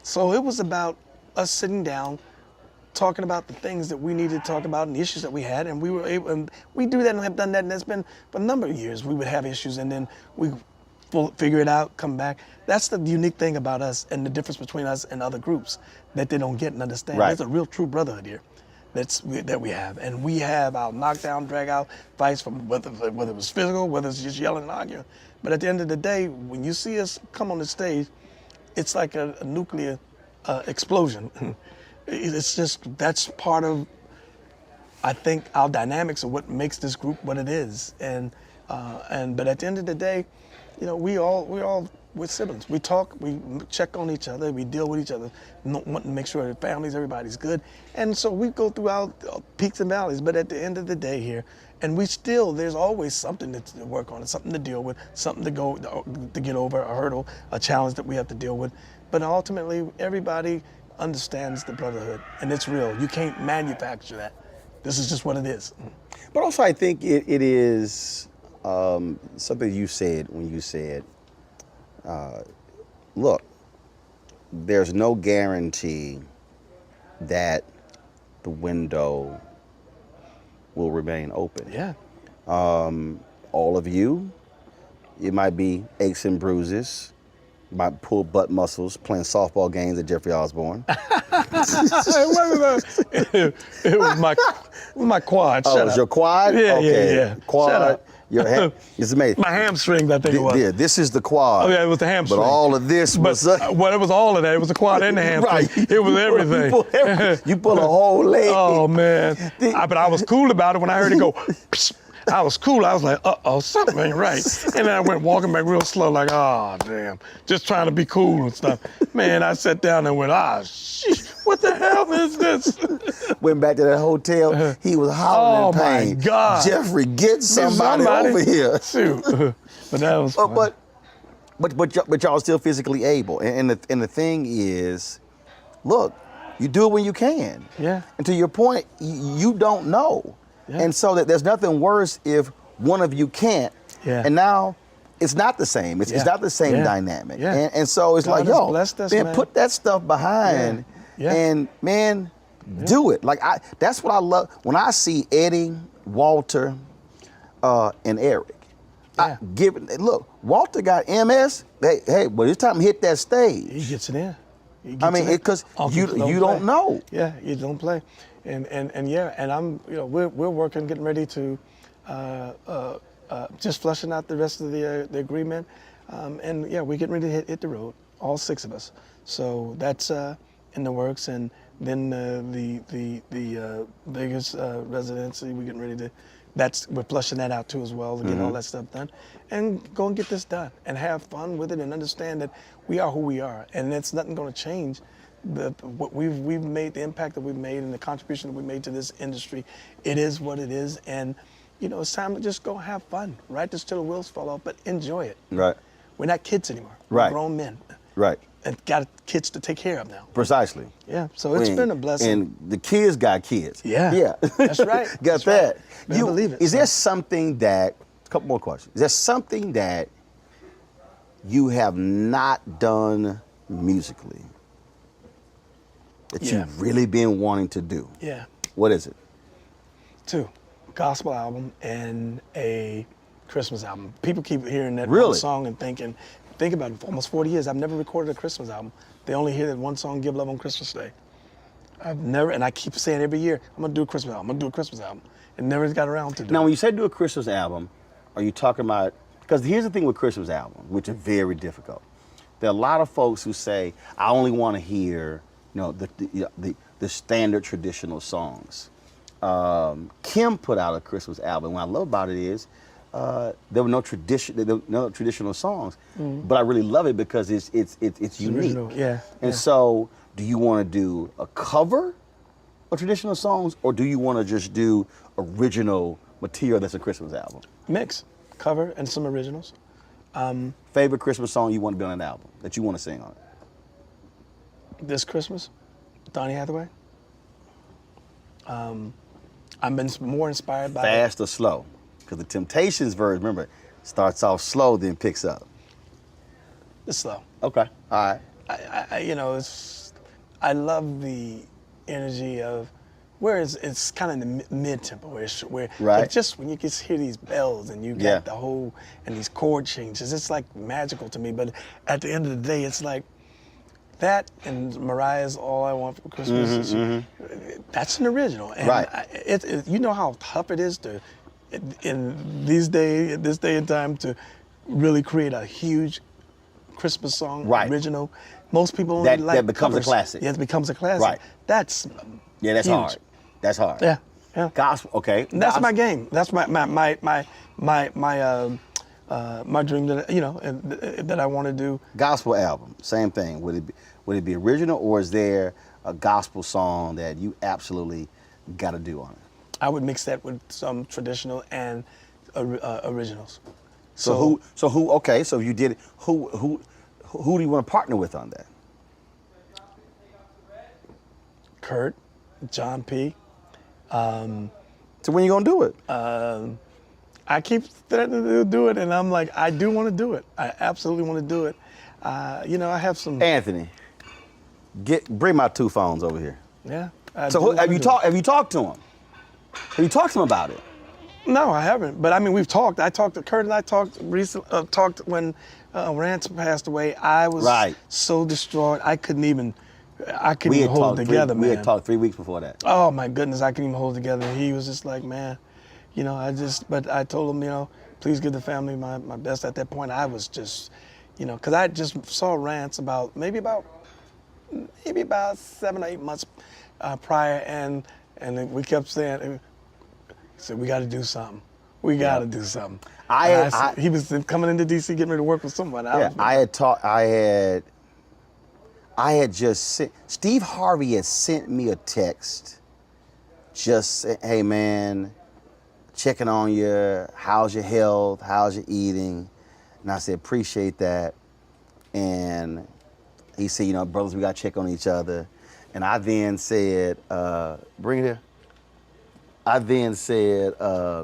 So it was about us sitting down, talking about the things that we needed to talk about and the issues that we had, and we were able, and we do that and have done that, and that's been for a number of years. We would have issues, and then we figure it out, come back. That's the unique thing about us and the difference between us and other groups that they don't get and understand. Right. There's a real true brotherhood here that we have, and we have our knockdown, drag out fights, from whether it was physical, whether it's just yelling and arguing. But at the end of the day, when you see us come on the stage, it's like a nuclear explosion. It's just, that's part of, I think, our dynamics of what makes this group what it is. But at the end of the day, you know, we're siblings. We talk, we check on each other, we deal with each other, wanting to make sure that families, everybody's good. And so we go throughout peaks and valleys, but at the end of the day here, and there's always something to work on, something to deal with, something to get over, a hurdle, a challenge that we have to deal with. But ultimately, everybody understands the brotherhood, and it's real. You can't manufacture that. This is just what it is. But also, I think it is something you said when you said, look, there's no guarantee that the window will remain open. Yeah. All of you, it might be aches and bruises, might pull butt muscles playing softball games at Jeffrey Osborne. It was my quad. Oh, it was your quad? Yeah, okay. yeah. Quad. Shut up. It's amazing. My hamstrings, I think it was. Yeah, this is the quad. Oh, yeah, it was the hamstring. But all of this was... well, it was all of that. It was the quad and the hamstring. Right. It was everything. You pull a whole leg. Oh, man. But I was cool about it when I heard it go... Psh. I was cool. I was like, uh-oh, something ain't right. And then I went walking back real slow, like, oh, damn. Just trying to be cool and stuff. Man, I sat down and went, sheesh, what the hell is this? Went back to that hotel. He was howling in pain. Oh, my God. Jeffrey, get somebody over here. Shoot. But that was fun. But y'all still physically able. And the thing is, look, you do it when you can. Yeah. And to your point, you don't know. Yeah. And so that there's nothing worse if one of you can't. Yeah. And now it's not the same. It's not the same dynamic. Yeah. And so it's God like, has yo, blessed us, man, man. put that stuff behind and, man, do it. Like, that's what I love. When I see Eddie, Walter, and Eric, look, Walter got MS. Hey, but it's time to hit that stage. He gets it in. I mean, because you don't know. Yeah, you don't play. And I'm, you know, we're working, getting ready to just flushing out the rest of the agreement, and yeah, we're getting ready to hit the road, all 6 of us. So that's in the works, and then the Vegas residency, we're getting ready to. We're flushing that out too as well to get all that stuff done, and go and get this done and have fun with it and understand that we are who we are, and it's nothing going to change. What we've made, the impact that we've made, and the contribution that we made to this industry, it is what it is, and you know, it's time to just go have fun. Right this till the wheels fall off, but enjoy it. Right. We're not kids anymore. Right. We're grown men. Right. And got kids to take care of now. Precisely. Yeah. So it's been a blessing. And the kids got kids. Yeah. Yeah. That's right. Got That's that. Right. Better believe it. Is there something that? A couple more questions. Is there something that you have not done musically that you've really been wanting to do? Yeah. What is it? 2, gospel album and a Christmas album. People keep hearing that Really? one song and think about it. For almost 40 years, I've never recorded a Christmas album. They only hear that one song, Give Love on Christmas Day. And I keep saying every year, I'm gonna do a Christmas album, and never got around to do it. Now, when you say do a Christmas album, are you talking about, because here's the thing with Christmas albums, which are very difficult. There are a lot of folks who say, I only want to hear, you know, the standard traditional songs. Kim put out a Christmas album. What I love about it is there were no traditional songs, but I really love it because it's unique. Original, yeah. And so, do you want to do a cover of traditional songs, or do you want to just do original material that's a Christmas album? Mix, cover, and some originals. Favorite Christmas song you want to be on an album that you want to sing on it? This Christmas, Donny Hathaway. I've been more inspired by Fast or slow? Because the Temptations verse, remember, starts off slow, then picks up. the slow. Okay, all right. I love the energy of where it's kind of in the mid tempo where Right. like just when you can hear these bells and you get Yeah. the whole and these chord changes, it's like magical to me. But at the end of the day, it's like that and Mariah's "All I Want for Christmas." That's an original, and Right. you know how tough it is to in this day and time to really create a huge Christmas song Right. original. Most people only That like becomes a covers. classic. Yeah, it becomes a classic. Right. That's Yeah, that's huge. hard. That's hard. Yeah, yeah. Gospel, okay. And that's Gospel. my game. That's my dream that I want to do. Gospel album, same thing. Would it be original, or is there a gospel song that you absolutely got to do on it? I would mix that with some traditional and originals. So who? Okay, so you did it. Who do you want to partner with on that? Kurt, John P. So when you gonna do it? I keep threatening to do it, and I'm like, I do want to do it. I absolutely want to do it. I have some. Anthony, bring my two phones over here. Yeah. I So do wanna have you do it. Have you talked to him? Have you talked to him about it? No, I haven't. But I mean, we've talked. I talked to Kurt, and I talked recently. Talked when Rance passed away. I was Right. so distraught. I couldn't even We had hold it together, man. We had talked 3 weeks before that. Oh my goodness, I couldn't even hold it together. He was just like, man, but I told him, please give the family my best. At that point, I was just, because I just saw Rance maybe about 7 or 8 months prior, and then we kept saying, said, we got to do something. We got to do something. He was coming into DC getting ready to work with someone. I had just sent, Steve Harvey had sent me a text just saying, hey man, checking on you, how's your health, how's your eating? And I said, appreciate that. And he said, brothers, we gotta check on each other. And I then said, bring it here. I then said, I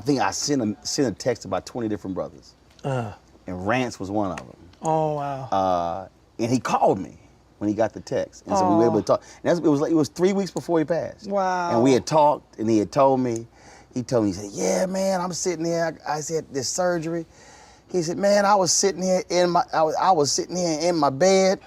think I sent a text to about 20 different brothers. And Rance was one of them. Oh, wow. And he called me when he got the text. And so we were able to talk. And it was 3 weeks before he passed. Wow. And we had talked, and he had told me, he said, yeah, man, I'm sitting here. I said, this surgery. He said, man, I was sitting here in my bed,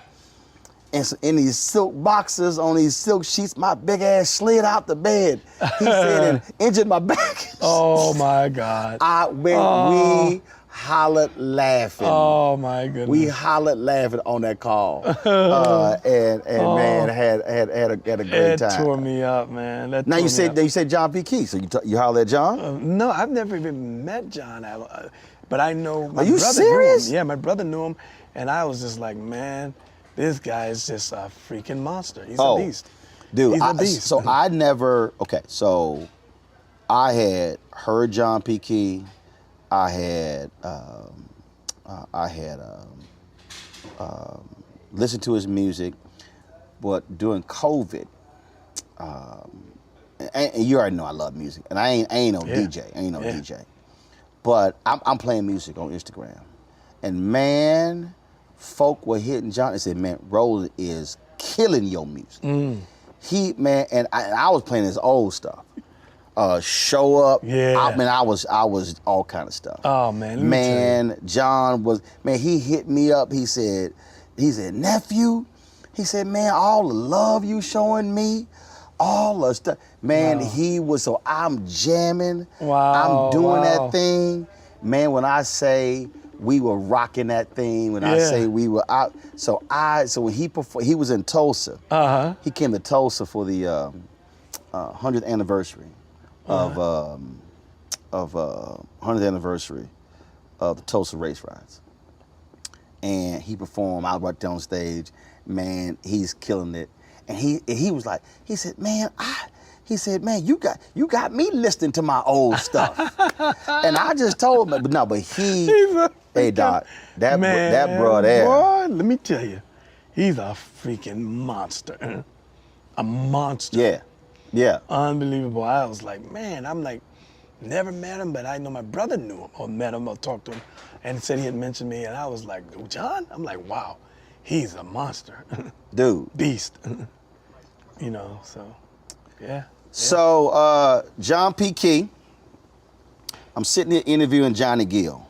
and in these silk boxes on these silk sheets, my big ass slid out the bed. He said, and injured my back. Oh my God. We hollered laughing. Oh my goodness. We hollered laughing on that call, and man, had a great It time. tore me up, man. Now you said John P. Key, so you hollered at John? No, I've never even met John, but I know my Are you brother serious? knew him. Yeah, my brother knew him, and I was just like, man, this guy is just a freaking monster. He's a beast. Dude, He's a beast. so I had heard John P. Key. I had listened to his music, but during COVID, and you already know I love music, and I ain't no DJ, DJ, but I'm playing music on Instagram, and man, folk were hitting John and said, man, Roland is killing your music. And I was playing his old stuff. Show Up. Yeah. I was all kind of stuff. Oh man. Man, John was, man, he hit me up. He said, nephew, he said, man, all the love you showing me, all the stuff. Man, he was, so I'm jamming. Wow. I'm doing that thing. Man, when I say we were rocking that thing, when I say we were out, so when he performed, he was in Tulsa. He came to Tulsa for the 100th anniversary of 100th anniversary of the Tulsa Race Riots. And he performed, I was right there on stage. Man, he's killing it. And he was like, he said, man, you got me listening to my old stuff. And I just told him, but hey, Doc, that bro there. Boy, let me tell you, he's a freaking monster. A monster. Yeah. Unbelievable. I was like, man, I'm like, never met him, but I know my brother knew him or met him or talked to him and said he had mentioned me. And I was like, John? I'm like, wow, he's a monster. Dude. Beast. You know, so, yeah. So, John P. Key, I'm sitting here interviewing Johnny Gill.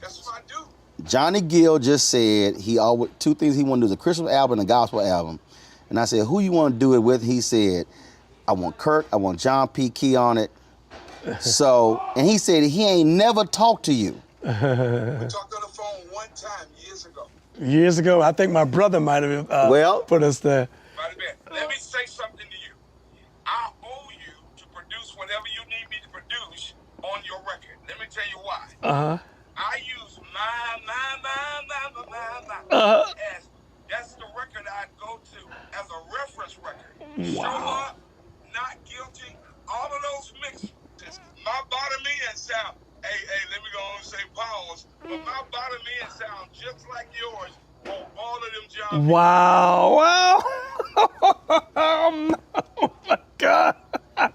That's what I do. Johnny Gill just said two things he wanted to do is a Christmas album and a gospel album. And I said, who you want to do it with? He said, I want Kirk, I want John P. Key on it. So, and he said he ain't never talked to you. We talked on the phone one time years ago. Years ago, I think my brother might have put us there. Might have been. Let me say something to you. I owe you to produce whatever you need me to produce on your record. Let me tell you why. I use my. As that's the record I go to as a reference record. Show up, not guilty, all of those mixes. My bottom end sound, hey, let me go on and say pause, but my bottom end sound just like yours on all of them John. Wow. Oh my God. Do me a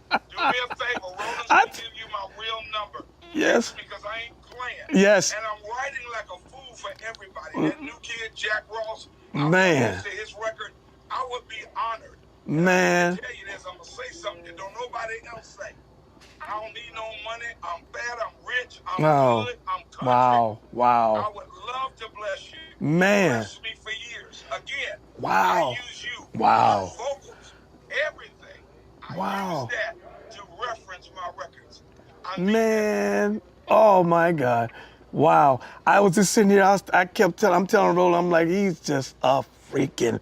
favor, Roland's gonna give you my real number. Yes. Because I ain't playing. Yes. And I'm writing like a fool for everybody. That new kid, Jack Ross, Man. to his record, I would be honored. Man. I'm gonna tell you this, I'm gonna say something that don't nobody else say. I don't need no money. I'm fat. I'm rich. I'm good. I'm country. Wow. I would love to bless you. Man. Bless me for years. Again. Wow. I use you. Wow. My vocals. Everything. I Wow. use that to reference my records. I mean, Man. Oh my God. Wow. I was just sitting here. I'm telling Roland, I'm like, he's just a freaking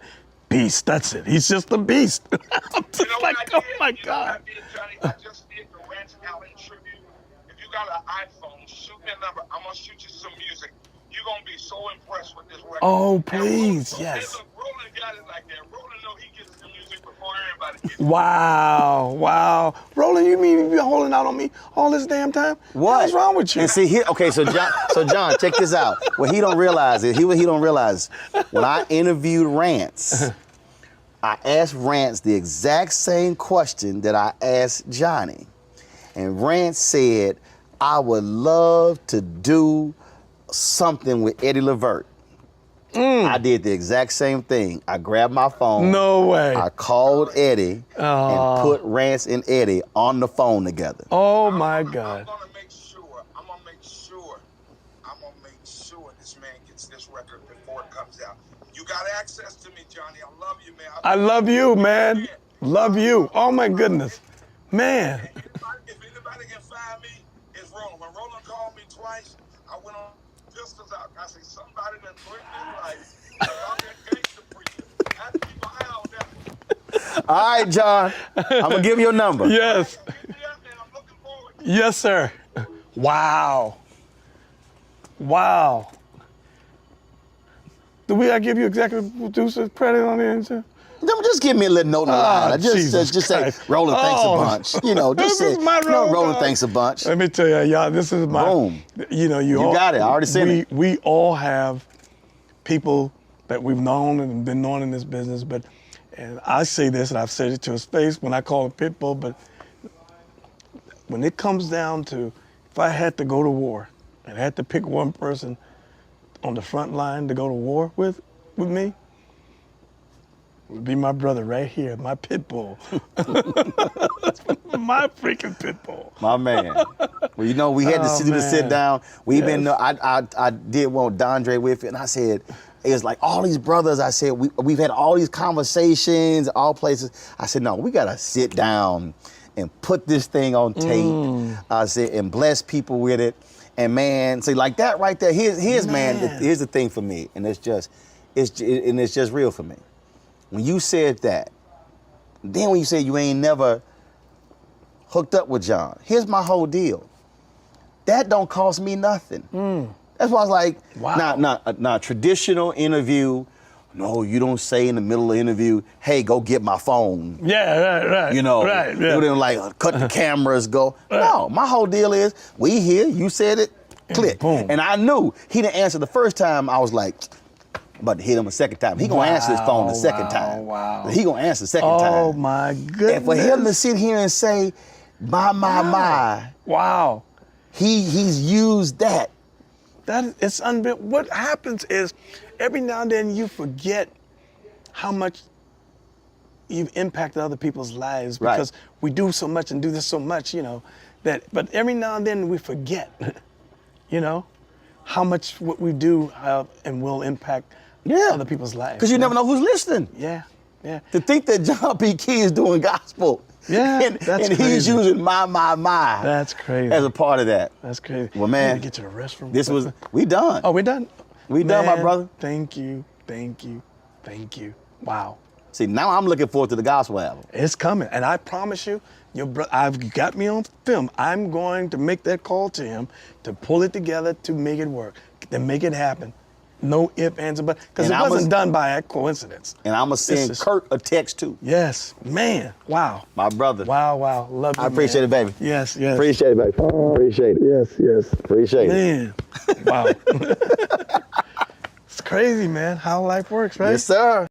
beast. That's it. He's just a beast. I'm just you know like, what I did? oh my You know God. what I did, Johnny? I just did the Rance Allen tribute. If you got an iPhone, shoot me a number. I'm gonna shoot you some music. You're gonna be so impressed with this record. Oh, And please, Roland, yes. Hey, look, Roland got it like that. Roland know he gets the music before everybody gets it. Wow. Roland, you mean you've been holding out on me all this damn time? What? What's wrong with you? And see here, okay, so John, check this out. What he don't realize is, he don't realize, when I interviewed Rance, I asked Rance the exact same question that I asked Johnny. And Rance said, I would love to do something with Eddie Levert. I did the exact same thing. I grabbed my phone. No way. I called Eddie and put Rance and Eddie on the phone together. Oh my God. I'm gonna make sure this man gets this record before it comes out. You got access to me, Johnny. I love you, man. I love you, man. Love you. Oh my goodness. Man. If anybody can find me, it's Roland. When Roland called me twice, I went on pistols out. I said, somebody done threatened his life. Y'all got gangster preachers. I have to keep my eye on that one. All right, John. I'm going to give you a number. Yes. Hit me up, man. I'm looking forward to it. Yes, sir. Wow. Do we give you executive producer credit on the answer? Just give me a little note in the line. Just say, Roland thanks a bunch. You know, just say, Roland thanks a bunch. Let me tell you, y'all, this is my. Boom. You know, you got it. I already said it. We all have people that we've known and been known in this business, and I say this, and I've said it to his face when I call him Pitbull, but when it comes down to, if I had to go to war and I had to pick one person on the front line to go to war with me, it would be my brother right here, my pit bull. My freaking pit bull. My man. Well, you know, we had to sit down. We've been, I did one with Dondre with it, and I said, it was like all these brothers, I said, we've had all these conversations, all places. I said, no, we got to sit down and put this thing on tape. I said, and bless people with it. And man, see, like that right there, here's the thing for me, and it's just real for me. When you said that, then when you said you ain't never hooked up with John. Here's my whole deal. That don't cost me nothing. That's why I was like, Wow. not traditional interview. No, you don't say in the middle of the interview, hey, go get my phone. Yeah, right. You know, right. they didn't like cut the cameras, go. No, my whole deal is, we here, you said it, click. Boom. And I knew he didn't answer the first time. I was like, I'm about to hit him a second time. He gonna answer his phone the second time. Wow. He gonna answer the second time. Oh my goodness. And for him to sit here and say, my, Wow. he's used that. It's unreal. What happens is every now and then you forget how much you've impacted other people's lives Right. because we do so much and do this so much, you know, but every now and then we forget, you know, how much what we do and will impact other people's lives. Because you never know who's listening. Yeah, yeah. To think that John P. Key is doing gospel. Yeah, and that's he's crazy. using my. That's crazy. as a part of that. That's crazy. Well, man, I need to get to the restroom. This was, we done. Oh, we're done? We done, my brother. Thank you. Wow. See, now I'm looking forward to the gospel album. It's coming, and I promise you, I've got me on film. I'm going to make that call to him to pull it together to make it work, to make it happen. No ifs, ands, or buts, because it And wasn't done by coincidence. And I'm going to send This is- Kurt a text too. Yes, man. Wow. My brother. Wow. Love you. I appreciate it, baby. Yes. Appreciate it, baby. Appreciate it. Yes. Appreciate it. Man. Wow. It's crazy, man, how life works, right? Yes, sir.